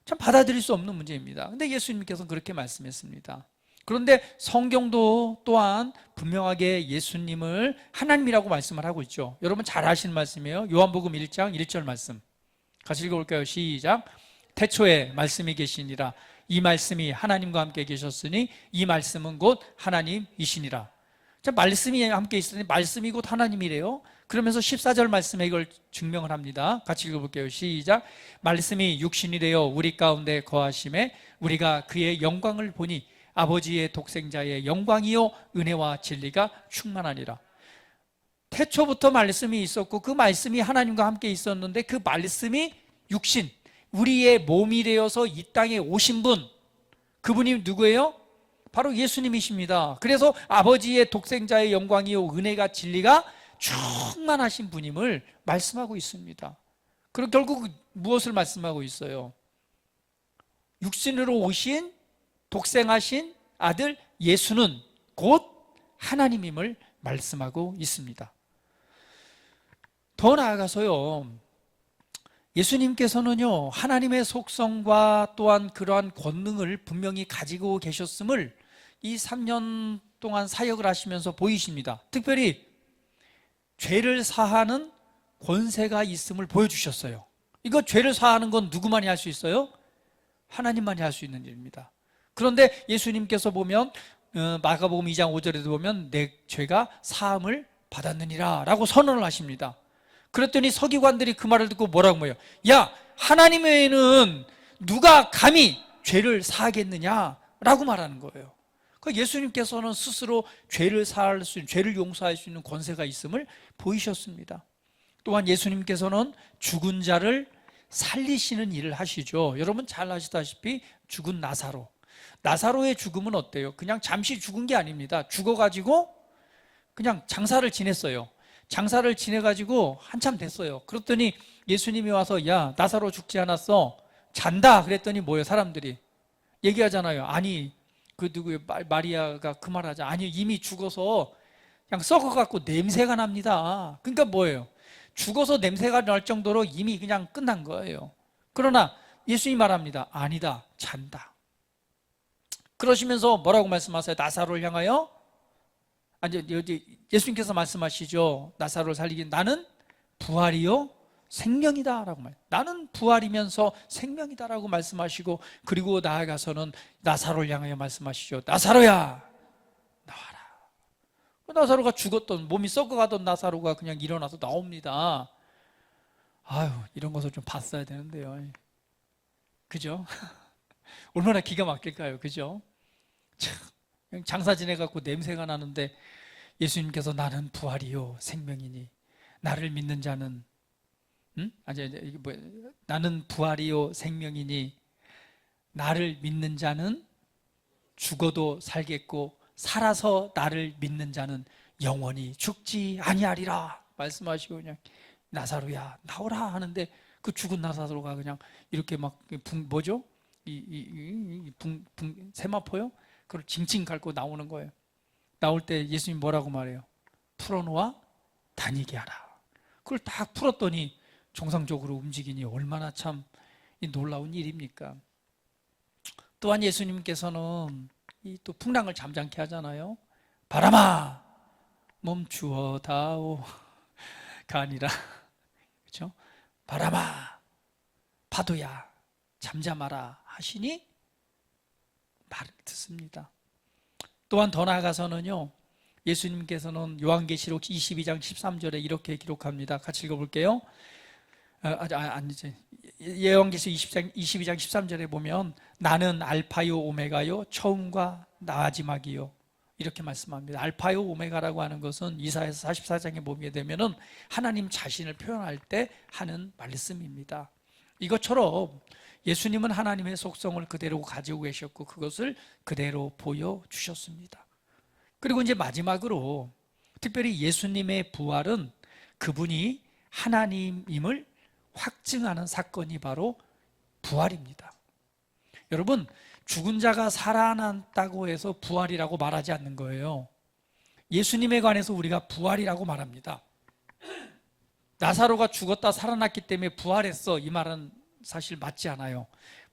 참 받아들일 수 없는 문제입니다. 근데 예수님께서는 그렇게 말씀했습니다. 그런데 성경도 또한 분명하게 예수님을 하나님이라고 말씀을 하고 있죠. 여러분 잘 아시는 말씀이에요. 요한복음 1장 1절 말씀 같이 읽어볼까요? 시작. 태초에 말씀이 계시니라. 이 말씀이 하나님과 함께 계셨으니 이 말씀은 곧 하나님이시니라. 자, 말씀이 함께 있으니 말씀이 곧 하나님이래요. 그러면서 14절 말씀에 이걸 증명을 합니다. 같이 읽어볼게요. 시작. 말씀이 육신이 되어 우리 가운데 거하심에 우리가 그의 영광을 보니 아버지의 독생자의 영광이요 은혜와 진리가 충만하니라. 태초부터 말씀이 있었고 그 말씀이 하나님과 함께 있었는데 그 말씀이 육신, 우리의 몸이 되어서 이 땅에 오신 분, 그분이 누구예요? 바로 예수님이십니다. 그래서 아버지의 독생자의 영광이요 은혜가 진리가 충만하신 분임을 말씀하고 있습니다. 그리고 결국 무엇을 말씀하고 있어요? 육신으로 오신 독생하신 아들 예수는 곧 하나님임을 말씀하고 있습니다. 더 나아가서요, 예수님께서는요 하나님의 속성과 또한 그러한 권능을 분명히 가지고 계셨음을 이 3년 동안 사역을 하시면서 보이십니다. 특별히 죄를 사하는 권세가 있음을 보여주셨어요. 이거 죄를 사하는 건 누구만이 할 수 있어요? 하나님만이 할 수 있는 일입니다. 그런데 예수님께서 보면 마가복음 2장 5절에도 보면 내 죄가 사함을 받았느니라 라고 선언을 하십니다. 그랬더니 서기관들이 그 말을 듣고 뭐라고 해요? 야, 하나님 외에는 누가 감히 죄를 사하겠느냐 라고 말하는 거예요. 예수님께서는 스스로 죄를 사할 수 있는, 죄를 용서할 수 있는 권세가 있음을 보이셨습니다. 또한 예수님께서는 죽은 자를 살리시는 일을 하시죠. 여러분 잘 아시다시피 죽은 나사로의 죽음은 어때요? 그냥 잠시 죽은 게 아닙니다. 죽어가지고 그냥 장사를 지냈어요. 장사를 지내가지고 한참 됐어요. 그랬더니 예수님이 와서 야, 나사로 죽지 않았어? 잔다. 그랬더니 뭐예요? 사람들이 얘기하잖아요. 아니, 그 누구예요? 마리아가 그 말하자. 아니, 이미 죽어서 그냥 썩어갖고 냄새가 납니다. 그러니까 뭐예요? 죽어서 냄새가 날 정도로 이미 그냥 끝난 거예요. 그러나 예수님이 말합니다. 아니다, 잔다. 그러시면서 뭐라고 말씀하세요? 나사로를 향하여? 아니, 예수님께서 말씀하시죠. 나사로를 살리기 나는 부활이요 생명이다 라고 나는 부활이면서 생명이다 라고 말씀하시고, 그리고 나아가서는 나사로를 향하여 말씀하시죠. 나사로야 나와라. 나사로가 죽었던, 몸이 썩어가던 나사로가 그냥 일어나서 나옵니다. 아유, 이런 것을 좀 봤어야 되는데요. 그죠? 얼마나 기가 막힐까요? 그죠? 참, 장사 지내갖고 냄새가 나는데 예수님께서 나는 부활이요 생명이니 나를 믿는 자는 이게 뭐야? 나는 부활이요 생명이니 나를 믿는 자는 죽어도 살겠고 살아서 나를 믿는 자는 영원히 죽지 아니하리라 말씀하시고 그냥 나사로야 나오라 하는데 그 죽은 나사로가 그냥 이렇게 막 뭐죠? 세마포요? 그걸 징징 밟고 나오는 거예요. 나올 때 예수님 뭐라고 말해요? 풀어놓아 다니게 하라. 그걸 딱 풀었더니 정상적으로 움직이니 얼마나 참 놀라운 일입니까? 또한 예수님께서는 또 풍랑을 잠잠케 하잖아요. 바람아 멈추어 다오가 아니라 그렇죠? 바람아 파도야 잠잠하라 하시니 말을 듣습니다. 또한 더 나아가서는요, 예수님께서는 요한계시록 22장 13절에 이렇게 기록합니다. 같이 읽어볼게요. 요한계시록 22장 13절에 보면 나는 알파요 오메가요 처음과 마지막이요 이렇게 말씀합니다. 알파요 오메가라고 하는 것은 이사야서 44장에 보게 되면은 하나님 자신을 표현할 때 하는 말씀입니다. 이것처럼 예수님은 하나님의 속성을 그대로 가지고 계셨고 그것을 그대로 보여주셨습니다. 그리고 이제 마지막으로 특별히 예수님의 부활은 그분이 하나님임을 확증하는 사건이 바로 부활입니다. 여러분, 죽은 자가 살아났다고 해서 부활이라고 말하지 않는 거예요. 예수님에 관해서 우리가 부활이라고 말합니다. 나사로가 죽었다 살아났기 때문에 부활했어, 이 말은 사실 맞지 않아요.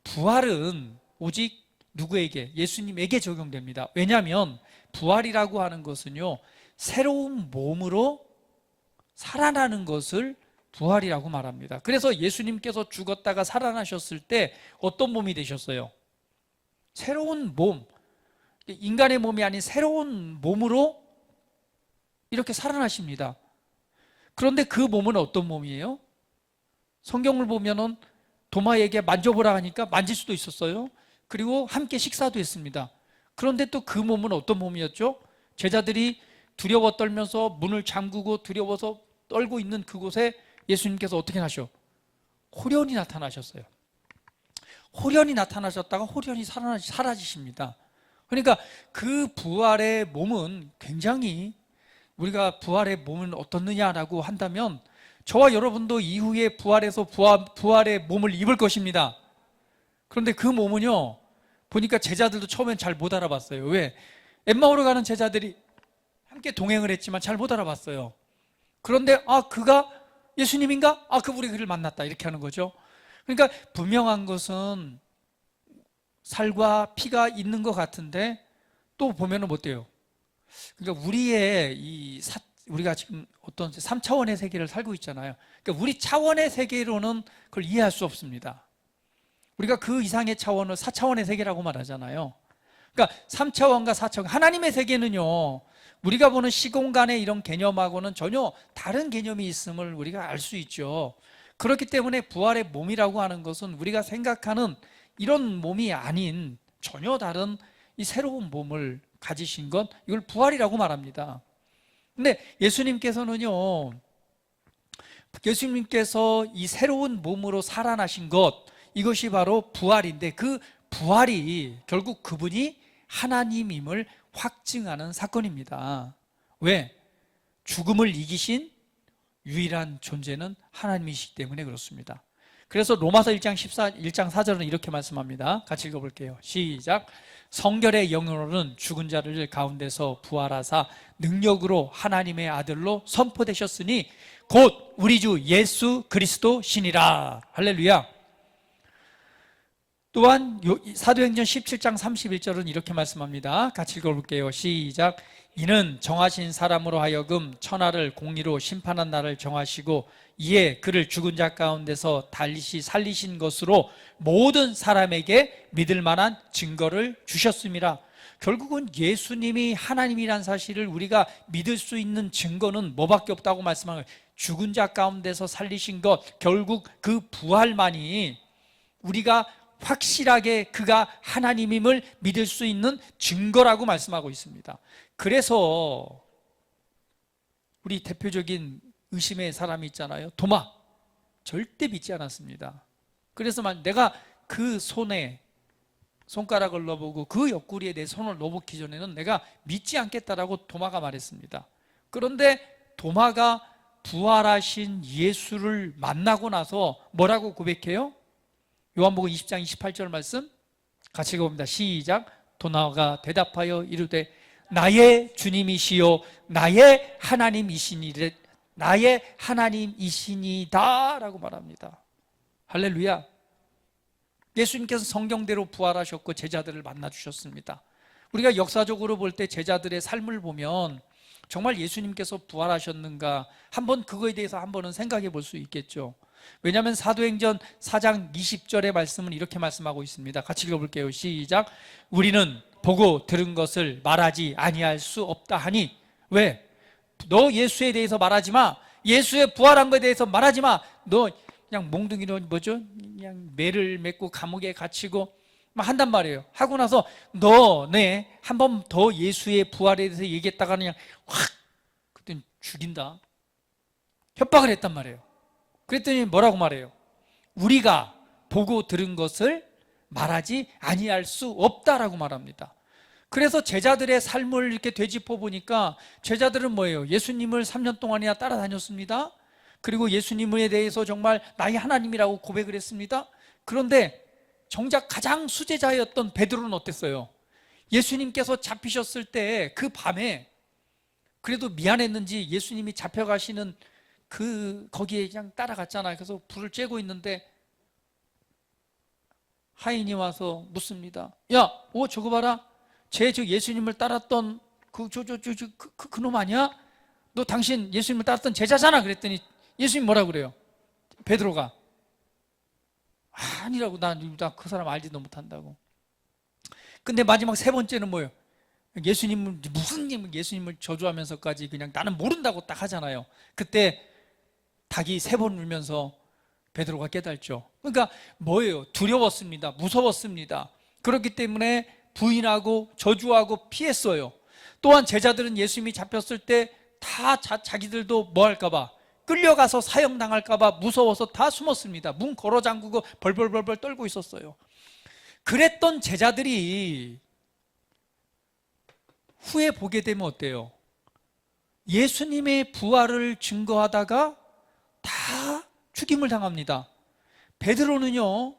부활은 오직 누구에게? 예수님에게 적용됩니다. 왜냐하면 부활이라고 하는 것은요, 새로운 몸으로 살아나는 것을 부활이라고 말합니다. 그래서 예수님께서 죽었다가 살아나셨을 때 어떤 몸이 되셨어요? 새로운 몸, 인간의 몸이 아닌 새로운 몸으로 이렇게 살아나십니다. 그런데 그 몸은 어떤 몸이에요? 성경을 보면은 도마에게 만져보라 하니까 만질 수도 있었어요. 그리고 함께 식사도 했습니다. 그런데 또 그 몸은 어떤 몸이었죠? 제자들이 두려워 떨면서 문을 잠그고 두려워서 떨고 있는 그곳에 예수님께서 어떻게 하셔? 호련히 나타나셨어요. 호련히 나타나셨다가 호련히 사라지십니다. 그러니까 그 부활의 몸은 굉장히, 우리가 부활의 몸은 어떻느냐라고 한다면 저와 여러분도 이후에 부활해서 부활의 몸을 입을 것입니다. 그런데 그 몸은요, 보니까 제자들도 처음엔 잘 못 알아봤어요. 왜? 엠마오로 가는 제자들이 함께 동행을 했지만 잘 못 알아봤어요. 그런데 그가 예수님인가? 그분이 그를 만났다, 이렇게 하는 거죠. 그러니까 분명한 것은 살과 피가 있는 것 같은데 또 보면은 어때요? 그러니까 우리가 지금 어떤 3차원의 세계를 살고 있잖아요. 그러니까 우리 차원의 세계로는 그걸 이해할 수 없습니다. 우리가 그 이상의 차원을 4차원의 세계라고 말하잖아요. 그러니까 3차원과 4차원, 하나님의 세계는요, 우리가 보는 시공간의 이런 개념하고는 전혀 다른 개념이 있음을 우리가 알 수 있죠. 그렇기 때문에 부활의 몸이라고 하는 것은 우리가 생각하는 이런 몸이 아닌 전혀 다른 이 새로운 몸을 가지신 것, 이걸 부활이라고 말합니다. 근데 예수님께서 이 새로운 몸으로 살아나신 것, 이것이 바로 부활인데 그 부활이 결국 그분이 하나님임을 확증하는 사건입니다. 왜? 죽음을 이기신 유일한 존재는 하나님이시기 때문에 그렇습니다. 그래서 로마서 1장 4절은 이렇게 말씀합니다. 같이 읽어볼게요. 시작. 성결의 영으로는 죽은 자를 가운데서 부활하사 능력으로 하나님의 아들로 선포되셨으니 곧 우리 주 예수 그리스도 신이라. 할렐루야. 또한 사도행전 17장 31절은 이렇게 말씀합니다. 같이 읽어볼게요. 시작. 이는 정하신 사람으로 하여금 천하를 공의로 심판한 날을 정하시고 이에 그를 죽은 자 가운데서 다시 살리신 것으로 모든 사람에게 믿을 만한 증거를 주셨습니다. 결국은 예수님이 하나님이란 사실을 우리가 믿을 수 있는 증거는 뭐밖에 없다고 말씀하는 거예요. 죽은 자 가운데서 살리신 것, 결국 그 부활만이 우리가 확실하게 그가 하나님임을 믿을 수 있는 증거라고 말씀하고 있습니다. 그래서 우리 대표적인 의심의 사람이 있잖아요. 도마. 절대 믿지 않았습니다. 그래서 내가 그 손에 손가락을 넣어보고 그 옆구리에 내 손을 넣어보기 전에는 내가 믿지 않겠다라고 도마가 말했습니다. 그런데 도마가 부활하신 예수를 만나고 나서 뭐라고 고백해요? 요한복음 20장 28절 말씀 같이 읽어봅니다. 시작. 도마가 대답하여 이르되 나의 주님이시요 나의 하나님이시니다 라고 말합니다. 할렐루야. 예수님께서 성경대로 부활하셨고 제자들을 만나주셨습니다. 우리가 역사적으로 볼 때 제자들의 삶을 보면 정말 예수님께서 부활하셨는가 한번 그거에 대해서 한번은 생각해 볼 수 있겠죠. 왜냐하면 사도행전 4장 20절의 말씀은 이렇게 말씀하고 있습니다. 같이 읽어볼게요. 시작. 우리는 보고 들은 것을 말하지 아니할 수 없다 하니. 왜? 너 예수에 대해서 말하지 마. 예수의 부활한 것에 대해서 말하지 마. 너 그냥 몽둥이로 그냥 매를 맺고 감옥에 갇히고 막 한단 말이에요. 하고 나서 너네 한 번 더 예수의 부활에 대해서 얘기했다가 그냥 확 그때 죽인다. 협박을 했단 말이에요. 그랬더니 뭐라고 말해요? 우리가 보고 들은 것을 말하지 아니할 수 없다라고 말합니다. 그래서 제자들의 삶을 이렇게 되짚어 보니까 제자들은 뭐예요? 예수님을 3년 동안이나 따라다녔습니다. 그리고 예수님에 대해서 정말 나의 하나님이라고 고백을 했습니다. 그런데 정작 가장 수제자였던 베드로는 어땠어요? 예수님께서 잡히셨을 때 그 밤에 그래도 미안했는지 예수님이 잡혀가시는 거기에 그냥 따라갔잖아요. 그래서 불을 쬐고 있는데 하인이 와서 묻습니다. 야, 저거 봐라. 저 예수님을 따랐던 그놈 아니야? 너 당신 예수님을 따랐던 제자잖아. 그랬더니 예수님 뭐라 그래요? 베드로가 아니라고. 나 그 사람 알지도 못한다고. 근데 마지막 세 번째는 뭐예요? 예수님을 예수님을 저주하면서까지 그냥 나는 모른다고 딱 하잖아요. 그때 닭이 3번 울면서 베드로가 깨달죠. 그러니까 뭐예요? 두려웠습니다. 무서웠습니다. 그렇기 때문에 부인하고 저주하고 피했어요. 또한 제자들은 예수님이 잡혔을 때 다 자기들도 뭐 할까봐, 끌려가서 사형당할까봐 무서워서 다 숨었습니다. 문 걸어 잠그고 벌벌벌벌 떨고 있었어요. 그랬던 제자들이 후에 보게 되면 어때요? 예수님의 부활을 증거하다가 다 죽임을 당합니다. 베드로는요,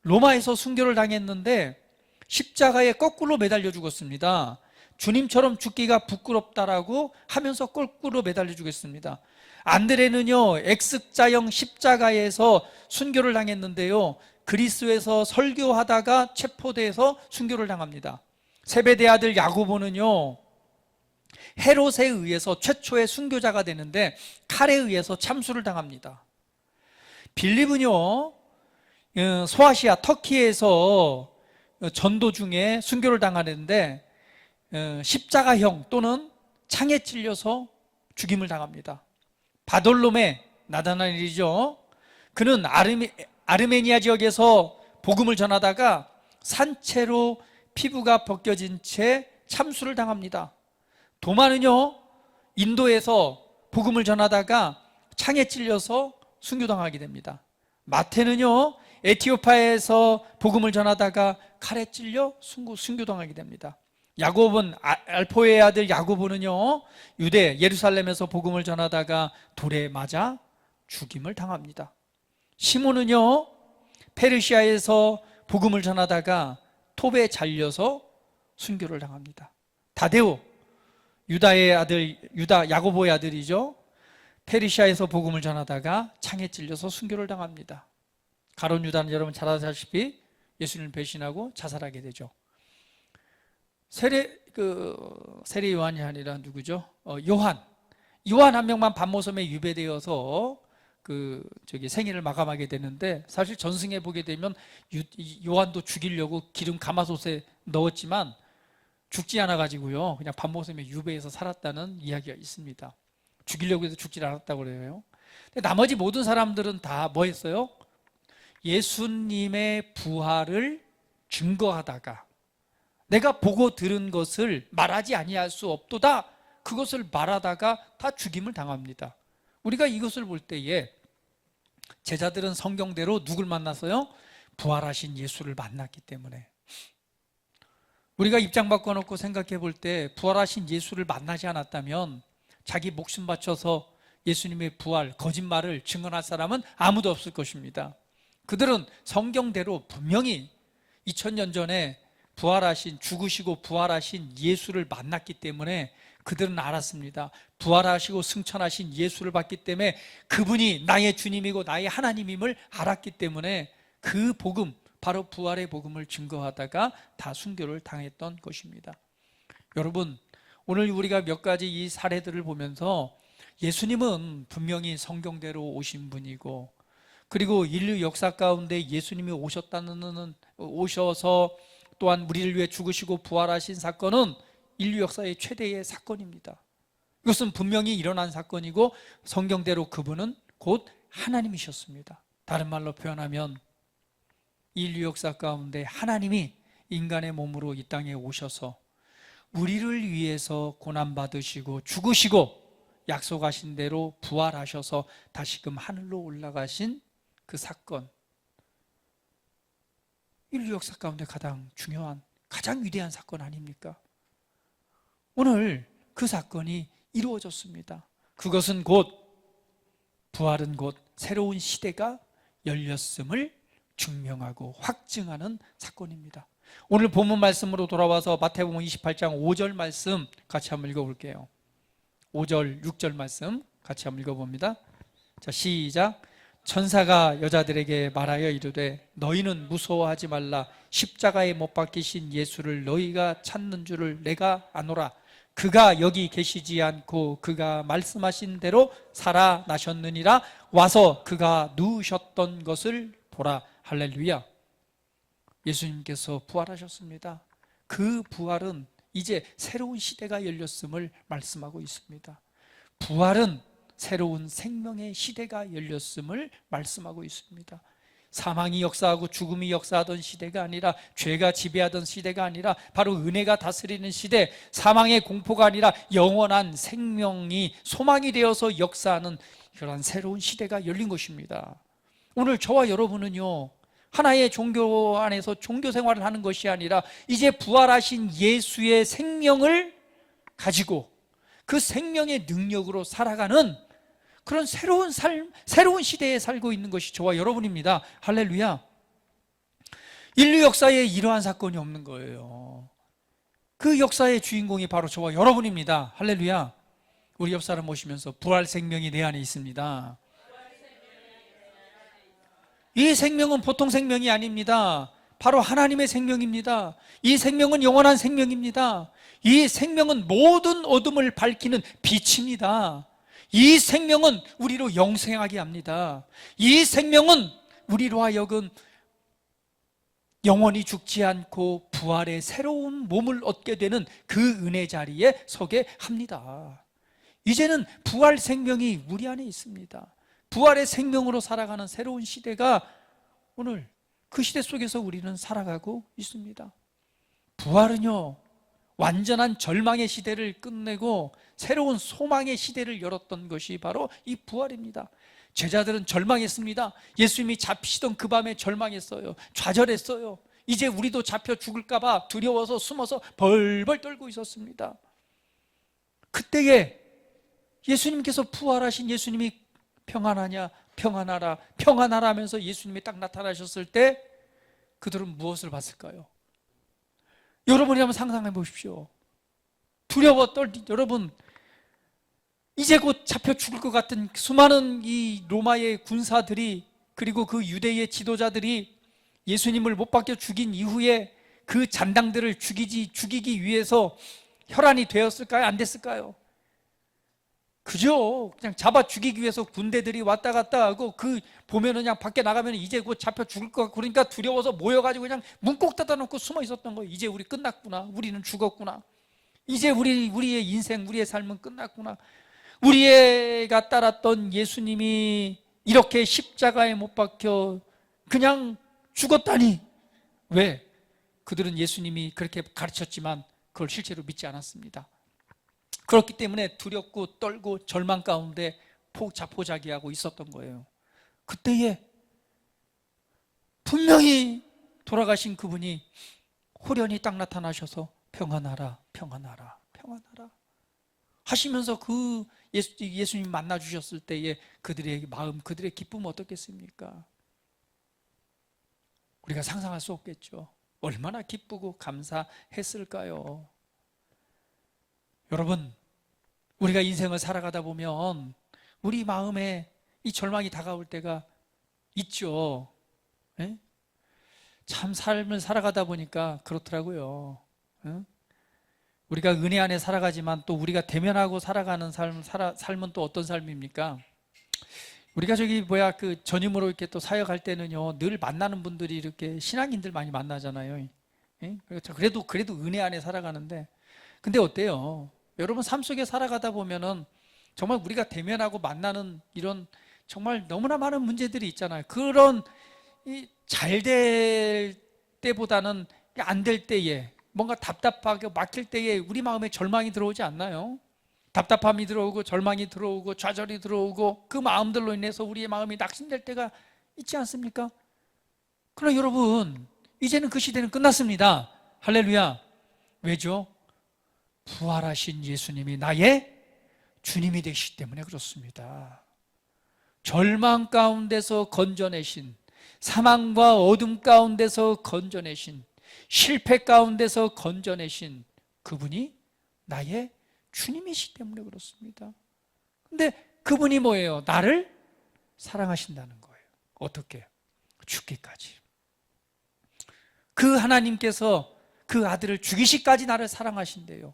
로마에서 순교를 당했는데 십자가에 거꾸로 매달려 죽었습니다. 주님처럼 죽기가 부끄럽다라고 하면서 거꾸로 매달려 죽었습니다. 안드레는요, X자형 십자가에서 순교를 당했는데요, 그리스에서 설교하다가 체포돼서 순교를 당합니다. 세베대 아들 야고보는요, 헤롯에 의해서 최초의 순교자가 되는데 칼에 의해서 참수를 당합니다. 빌립은요, 소아시아 터키에서 전도 중에 순교를 당하는데 십자가형 또는 창에 찔려서 죽임을 당합니다. 바돌로메 나다나엘이죠. 그는 아르메니아 지역에서 복음을 전하다가 산채로 피부가 벗겨진 채 참수를 당합니다. 도마는요, 인도에서 복음을 전하다가 창에 찔려서 순교당하게 됩니다. 마태는요, 에티오피아에서 복음을 전하다가 칼에 찔려 순교당하게 됩니다. 야곱은, 알포의 아들 야고보는요, 유대 예루살렘에서 복음을 전하다가 돌에 맞아 죽임을 당합니다. 시몬은요, 페르시아에서 복음을 전하다가 톱에 잘려서 순교를 당합니다. 다데오, 야고보의 아들이죠. 페르시아에서 복음을 전하다가 창에 찔려서 순교를 당합니다. 가룟 유다는 여러분 잘 아시다시피 예수님을 배신하고 자살하게 되죠. 세례 요한이 아니라 누구죠? 요한 한 명만 밤모섬에 유배되어서 생애를 마감하게 되는데, 사실 전승에 보게 되면 요한도 죽이려고 기름 가마솥에 넣었지만 죽지 않아 가지고요, 그냥 밤모섬에 유배해서 살았다는 이야기가 있습니다. 죽이려고 해서 죽지 않았다고 그래요. 근데 나머지 모든 사람들은 다 뭐 했어요? 예수님의 부활을 증거하다가 내가 보고 들은 것을 말하지 아니할 수 없도다, 그것을 말하다가 다 죽임을 당합니다. 우리가 이것을 볼 때에 제자들은 성경대로 누굴 만났어요? 부활하신 예수를 만났기 때문에. 우리가 입장 바꿔놓고 생각해 볼 때 부활하신 예수를 만나지 않았다면 자기 목숨 바쳐서 예수님의 부활, 거짓말을 증언할 사람은 아무도 없을 것입니다. 그들은 성경대로 분명히 2000년 전에 죽으시고 부활하신 예수를 만났기 때문에 그들은 알았습니다. 부활하시고 승천하신 예수를 봤기 때문에 그분이 나의 주님이고 나의 하나님임을 알았기 때문에 그 복음, 바로 부활의 복음을 증거하다가 다 순교를 당했던 것입니다. 여러분, 오늘 우리가 몇 가지 이 사례들을 보면서 예수님은 분명히 성경대로 오신 분이고, 그리고 인류 역사 가운데 예수님이 오셔서 또한 우리를 위해 죽으시고 부활하신 사건은 인류 역사의 최대의 사건입니다. 이것은 분명히 일어난 사건이고 성경대로 그분은 곧 하나님이셨습니다. 다른 말로 표현하면 인류 역사 가운데 하나님이 인간의 몸으로 이 땅에 오셔서 우리를 위해서 고난받으시고 죽으시고 약속하신 대로 부활하셔서 다시금 하늘로 올라가신 그 사건, 인류 역사 가운데 가장 중요한, 가장 위대한 사건 아닙니까? 오늘 그 사건이 이루어졌습니다. 그것은 곧, 부활은 곧 새로운 시대가 열렸음을 증명하고 확증하는 사건입니다. 오늘 본문 말씀으로 돌아와서 마태복음 28장 5절 말씀 같이 한번 읽어볼게요. 5절, 6절 말씀 같이 한번 읽어봅니다. 자, 시작. 천사가 여자들에게 말하여 이르되 너희는 무서워하지 말라. 십자가에 못 박히신 예수를 너희가 찾는 줄을 내가 아노라. 그가 여기 계시지 않고 그가 말씀하신 대로 살아나셨느니라. 와서 그가 누우셨던 것을 보라. 할렐루야. 예수님께서 부활하셨습니다. 그 부활은 이제 새로운 시대가 열렸음을 말씀하고 있습니다. 부활은 새로운 생명의 시대가 열렸음을 말씀하고 있습니다. 사망이 역사하고 죽음이 역사하던 시대가 아니라, 죄가 지배하던 시대가 아니라 바로 은혜가 다스리는 시대, 사망의 공포가 아니라 영원한 생명이 소망이 되어서 역사하는 그런 새로운 시대가 열린 것입니다. 오늘 저와 여러분은요, 하나의 종교 안에서 종교 생활을 하는 것이 아니라 이제 부활하신 예수의 생명을 가지고 그 생명의 능력으로 살아가는 그런 새로운 삶, 새로운 시대에 살고 있는 것이 저와 여러분입니다. 할렐루야. 인류 역사에 이러한 사건이 없는 거예요. 그 역사의 주인공이 바로 저와 여러분입니다. 할렐루야. 우리 옆 사람 모시면서 부활 생명이 내 안에 있습니다. 이 생명은 보통 생명이 아닙니다. 바로 하나님의 생명입니다. 이 생명은 영원한 생명입니다. 이 생명은 모든 어둠을 밝히는 빛입니다. 이 생명은 우리로 영생하게 합니다. 이 생명은 우리로 하여금 영원히 죽지 않고 부활의 새로운 몸을 얻게 되는 그 은혜 자리에 서게 합니다. 이제는 부활 생명이 우리 안에 있습니다. 부활의 생명으로 살아가는 새로운 시대가 오늘 그 시대 속에서 우리는 살아가고 있습니다. 부활은요, 완전한 절망의 시대를 끝내고 새로운 소망의 시대를 열었던 것이 바로 이 부활입니다. 제자들은 절망했습니다. 예수님이 잡히시던 그 밤에 절망했어요. 좌절했어요. 이제 우리도 잡혀 죽을까 봐 두려워서 숨어서 벌벌 떨고 있었습니다. 그때에 예수님께서 부활하신 예수님이 평안하냐, 평안하라, 평안하라 하면서 예수님이 딱 나타나셨을 때 그들은 무엇을 봤을까요? 여러분이 한번 상상해 보십시오. 두려워 여러분, 이제 곧 잡혀 죽을 것 같은 수많은 이 로마의 군사들이, 그리고 그 유대의 지도자들이 예수님을 못 박혀 죽인 이후에 그 잔당들을 죽이기 위해서 혈안이 되었을까요? 안 됐을까요? 그죠? 그냥 잡아 죽이기 위해서 군대들이 왔다 갔다 하고, 그 보면은 그냥 밖에 나가면 이제 곧 잡혀 죽을 것 같고, 그러니까 두려워서 모여가지고 그냥 문꼭 닫아놓고 숨어 있었던 거예요. 이제 우리 끝났구나. 우리는 죽었구나. 이제 우리의 인생, 우리의 삶은 끝났구나. 우리가 따랐던 예수님이 이렇게 십자가에 못 박혀 그냥 죽었다니. 왜? 그들은 예수님이 그렇게 가르쳤지만 그걸 실제로 믿지 않았습니다. 그렇기 때문에 두렵고 떨고 절망 가운데 자포자기하고 있었던 거예요. 그때에 분명히 돌아가신 그분이 호련히 딱 나타나셔서 평안하라, 평안하라, 평안하라 하시면서 그 예수님 만나 주셨을 때에 그들의 마음, 그들의 기쁨은 어떻겠습니까? 우리가 상상할 수 없겠죠. 얼마나 기쁘고 감사했을까요? 여러분, 우리가 인생을 살아가다 보면 우리 마음에 이 절망이 다가올 때가 있죠. 네? 참 삶을 살아가다 보니까 그렇더라고요. 네? 우리가 은혜 안에 살아가지만 또 우리가 대면하고 살아가는 삶은 또 어떤 삶입니까? 우리가 그 전임으로 이렇게 또 사역할 때는요, 늘 만나는 분들이 이렇게 신앙인들 많이 만나잖아요. 예? 그래도 은혜 안에 살아가는데, 근데 어때요? 여러분 삶 속에 살아가다 보면은 정말 우리가 대면하고 만나는 이런 정말 너무나 많은 문제들이 있잖아요. 그런 잘 될 때보다는 안 될 때에, 뭔가 답답하게 막힐 때에 우리 마음에 절망이 들어오지 않나요? 답답함이 들어오고 절망이 들어오고 좌절이 들어오고 그 마음들로 인해서 우리의 마음이 낙심될 때가 있지 않습니까? 그러나 여러분, 이제는 그 시대는 끝났습니다. 할렐루야. 왜죠? 부활하신 예수님이 나의 주님이 되시기 때문에 그렇습니다. 절망 가운데서 건져내신, 사망과 어둠 가운데서 건져내신, 실패 가운데서 건져내신 그분이 나의 주님이시기 때문에 그렇습니다. 근데 그분이 뭐예요? 나를 사랑하신다는 거예요. 어떻게? 죽기까지. 그 하나님께서 그 아들을 죽이시까지 나를 사랑하신대요.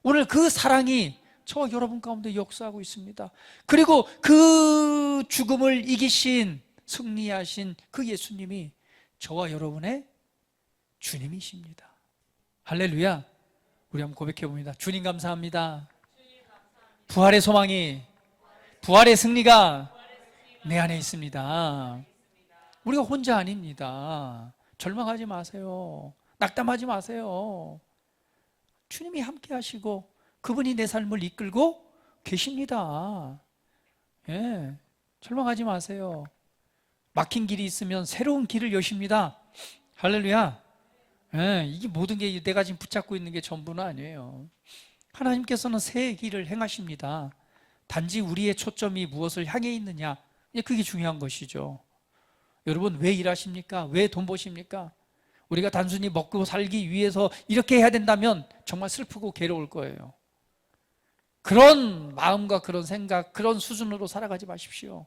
오늘 그 사랑이 저와 여러분 가운데 역사하고 있습니다. 그리고 그 죽음을 이기신, 승리하신 그 예수님이 저와 여러분의 주님이십니다. 할렐루야. 우리 한번 고백해 봅니다. 주님 감사합니다. 부활의 소망이, 부활의 승리가 내 안에 있습니다. 우리가 혼자 아닙니다. 절망하지 마세요. 낙담하지 마세요. 주님이 함께 하시고 그분이 내 삶을 이끌고 계십니다. 예, 절망하지 마세요. 막힌 길이 있으면 새로운 길을 여십니다. 할렐루야. 예, 이게 모든 게 내가 지금 붙잡고 있는 게 전부는 아니에요. 하나님께서는 새 길을 행하십니다. 단지 우리의 초점이 무엇을 향해 있느냐, 그게 중요한 것이죠. 여러분, 왜 일하십니까? 왜 돈 버십니까? 우리가 단순히 먹고 살기 위해서 이렇게 해야 된다면 정말 슬프고 괴로울 거예요. 그런 마음과 그런 생각, 그런 수준으로 살아가지 마십시오.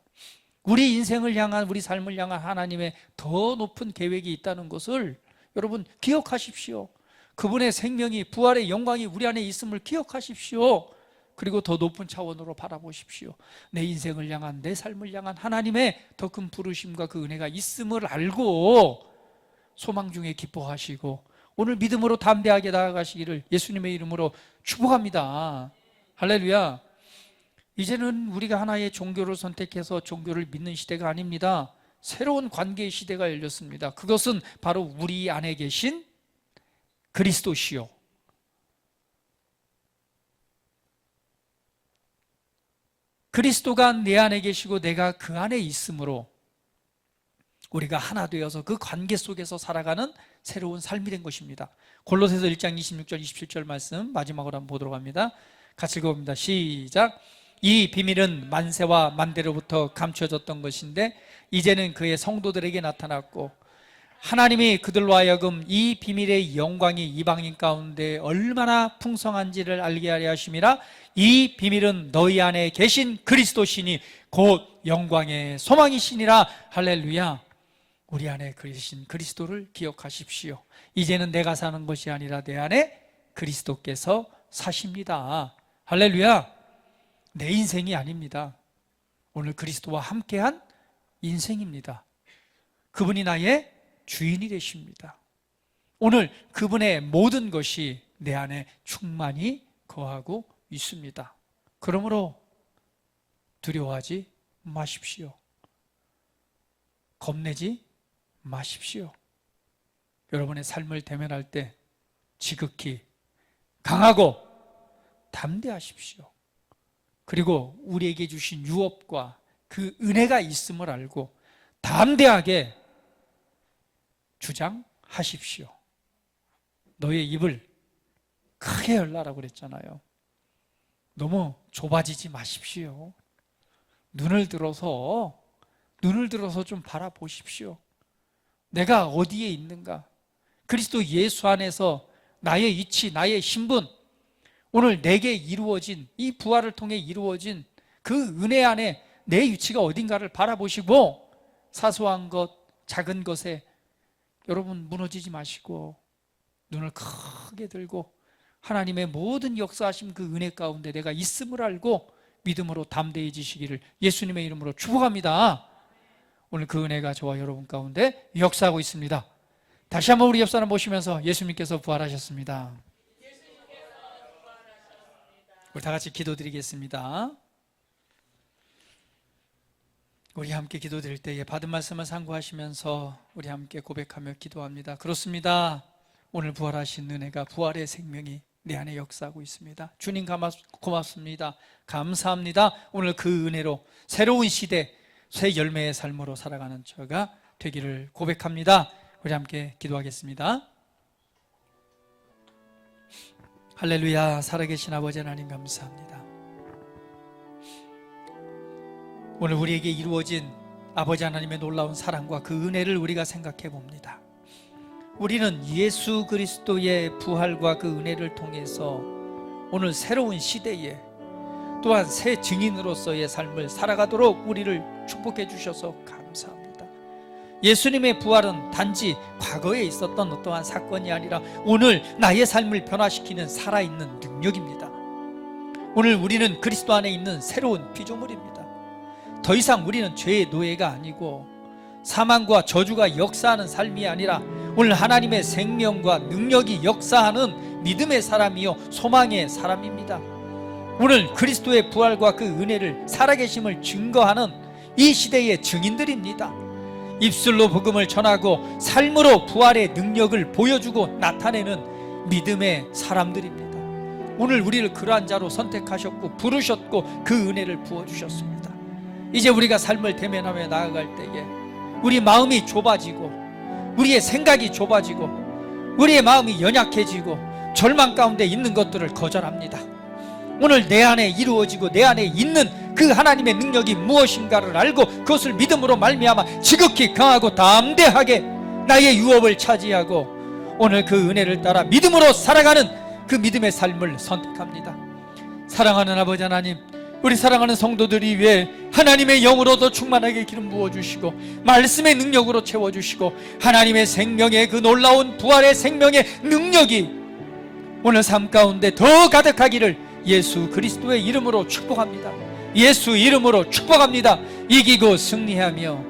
우리 인생을 향한, 우리 삶을 향한 하나님의 더 높은 계획이 있다는 것을 여러분 기억하십시오. 그분의 생명이, 부활의 영광이 우리 안에 있음을 기억하십시오. 그리고 더 높은 차원으로 바라보십시오. 내 인생을 향한, 내 삶을 향한 하나님의 더 큰 부르심과 그 은혜가 있음을 알고 소망 중에 기뻐하시고 오늘 믿음으로 담대하게 나아가시기를 예수님의 이름으로 축복합니다. 할렐루야. 이제는 우리가 하나의 종교를 선택해서 종교를 믿는 시대가 아닙니다. 새로운 관계의 시대가 열렸습니다. 그것은 바로 우리 안에 계신 그리스도시요, 그리스도가 내 안에 계시고 내가 그 안에 있으므로 우리가 하나 되어서 그 관계 속에서 살아가는 새로운 삶이 된 것입니다. 골로새서 1장 26절 27절 말씀 마지막으로 한번 보도록 합니다. 같이 읽어봅니다. 시작. 이 비밀은 만세와 만대로부터 감춰졌던 것인데 이제는 그의 성도들에게 나타났고 하나님이 그들로 하여금 이 비밀의 영광이 이방인 가운데 얼마나 풍성한지를 알게 하려 하심이라. 이 비밀은 너희 안에 계신 그리스도시니 곧 영광의 소망이시니라. 할렐루야. 우리 안에 계신 그리스도를 기억하십시오. 이제는 내가 사는 것이 아니라 내 안에 그리스도께서 사십니다. 할렐루야. 내 인생이 아닙니다. 오늘 그리스도와 함께한 인생입니다. 그분이 나의 주인이 되십니다. 오늘 그분의 모든 것이 내 안에 충만히 거하고 있습니다. 그러므로 두려워하지 마십시오. 겁내지 마십시오. 여러분의 삶을 대면할 때 지극히 강하고 담대하십시오. 그리고 우리에게 주신 유업과 그 은혜가 있음을 알고 담대하게 주장하십시오. 너의 입을 크게 열라라고 그랬잖아요. 너무 좁아지지 마십시오. 눈을 들어서 좀 바라보십시오. 내가 어디에 있는가? 그리스도 예수 안에서 나의 위치, 나의 신분, 오늘 내게 이루어진 이 부활을 통해 이루어진 그 은혜 안에 내 위치가 어딘가를 바라보시고 사소한 것, 작은 것에 여러분 무너지지 마시고 눈을 크게 들고 하나님의 모든 역사하심 그 은혜 가운데 내가 있음을 알고 믿음으로 담대해지시기를 예수님의 이름으로 축복합니다. 오늘 그 은혜가 저와 여러분 가운데 역사하고 있습니다. 다시 한번 우리 옆 사람 보시면서 예수님께서 부활하셨습니다. 우리 다 같이 기도드리겠습니다. 우리 함께 기도드릴 때에 받은 말씀을 상고하시면서 우리 함께 고백하며 기도합니다. 그렇습니다. 오늘 부활하신 은혜가, 부활의 생명이 내 안에 역사하고 있습니다. 주님 고맙습니다. 감사합니다. 오늘 그 은혜로 새로운 시대, 새 열매의 삶으로 살아가는 저가 되기를 고백합니다. 우리 함께 기도하겠습니다. 할렐루야. 살아계신 아버지 하나님 감사합니다. 오늘 우리에게 이루어진 아버지 하나님의 놀라운 사랑과 그 은혜를 우리가 생각해 봅니다. 우리는 예수 그리스도의 부활과 그 은혜를 통해서 오늘 새로운 시대에 또한 새 증인으로서의 삶을 살아가도록 우리를 축복해 주셔서 감사합니다. 예수님의 부활은 단지 과거에 있었던 어떠한 사건이 아니라 오늘 나의 삶을 변화시키는 살아있는 능력입니다. 오늘 우리는 그리스도 안에 있는 새로운 피조물입니다. 더 이상 우리는 죄의 노예가 아니고 사망과 저주가 역사하는 삶이 아니라 오늘 하나님의 생명과 능력이 역사하는 믿음의 사람이요 소망의 사람입니다. 오늘 그리스도의 부활과 그 은혜를 살아계심을 증거하는 이 시대의 증인들입니다. 입술로 복음을 전하고 삶으로 부활의 능력을 보여주고 나타내는 믿음의 사람들입니다. 오늘 우리를 그러한 자로 선택하셨고 부르셨고 그 은혜를 부어주셨습니다. 이제 우리가 삶을 대면하며 나아갈 때에 우리 마음이 좁아지고 우리의 생각이 좁아지고 우리의 마음이 연약해지고 절망 가운데 있는 것들을 거절합니다. 오늘 내 안에 이루어지고 내 안에 있는 그 하나님의 능력이 무엇인가를 알고 그것을 믿음으로 말미암아 지극히 강하고 담대하게 나의 유업을 차지하고 오늘 그 은혜를 따라 믿음으로 살아가는 그 믿음의 삶을 선택합니다. 사랑하는 아버지 하나님, 우리 사랑하는 성도들이 위해 하나님의 영으로 더 충만하게 기름 부어주시고 말씀의 능력으로 채워주시고 하나님의 생명의 그 놀라운 부활의 생명의 능력이 오늘 삶 가운데 더 가득하기를 예수 그리스도의 이름으로 축복합니다. 예수 이름으로 축복합니다. 이기고 승리하며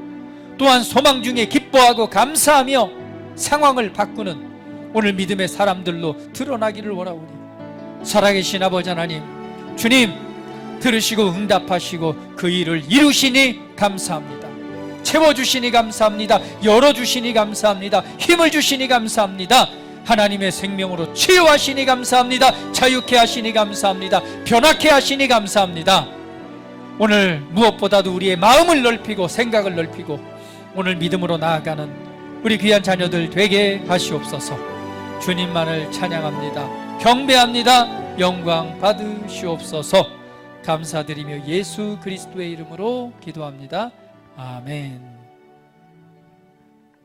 또한 소망 중에 기뻐하고 감사하며 상황을 바꾸는 오늘 믿음의 사람들로 드러나기를 원하오니 살아계신 아버지 하나님, 주님 들으시고 응답하시고 그 일을 이루시니 감사합니다. 채워주시니 감사합니다. 열어주시니 감사합니다. 힘을 주시니 감사합니다. 하나님의 생명으로 치유하시니 감사합니다. 자유케 하시니 감사합니다. 변화케 하시니 감사합니다. 오늘 무엇보다도 우리의 마음을 넓히고 생각을 넓히고 오늘 믿음으로 나아가는 우리 귀한 자녀들 되게 하시옵소서. 주님만을 찬양합니다. 경배합니다. 영광 받으시옵소서. 감사드리며 예수 그리스도의 이름으로 기도합니다. 아멘.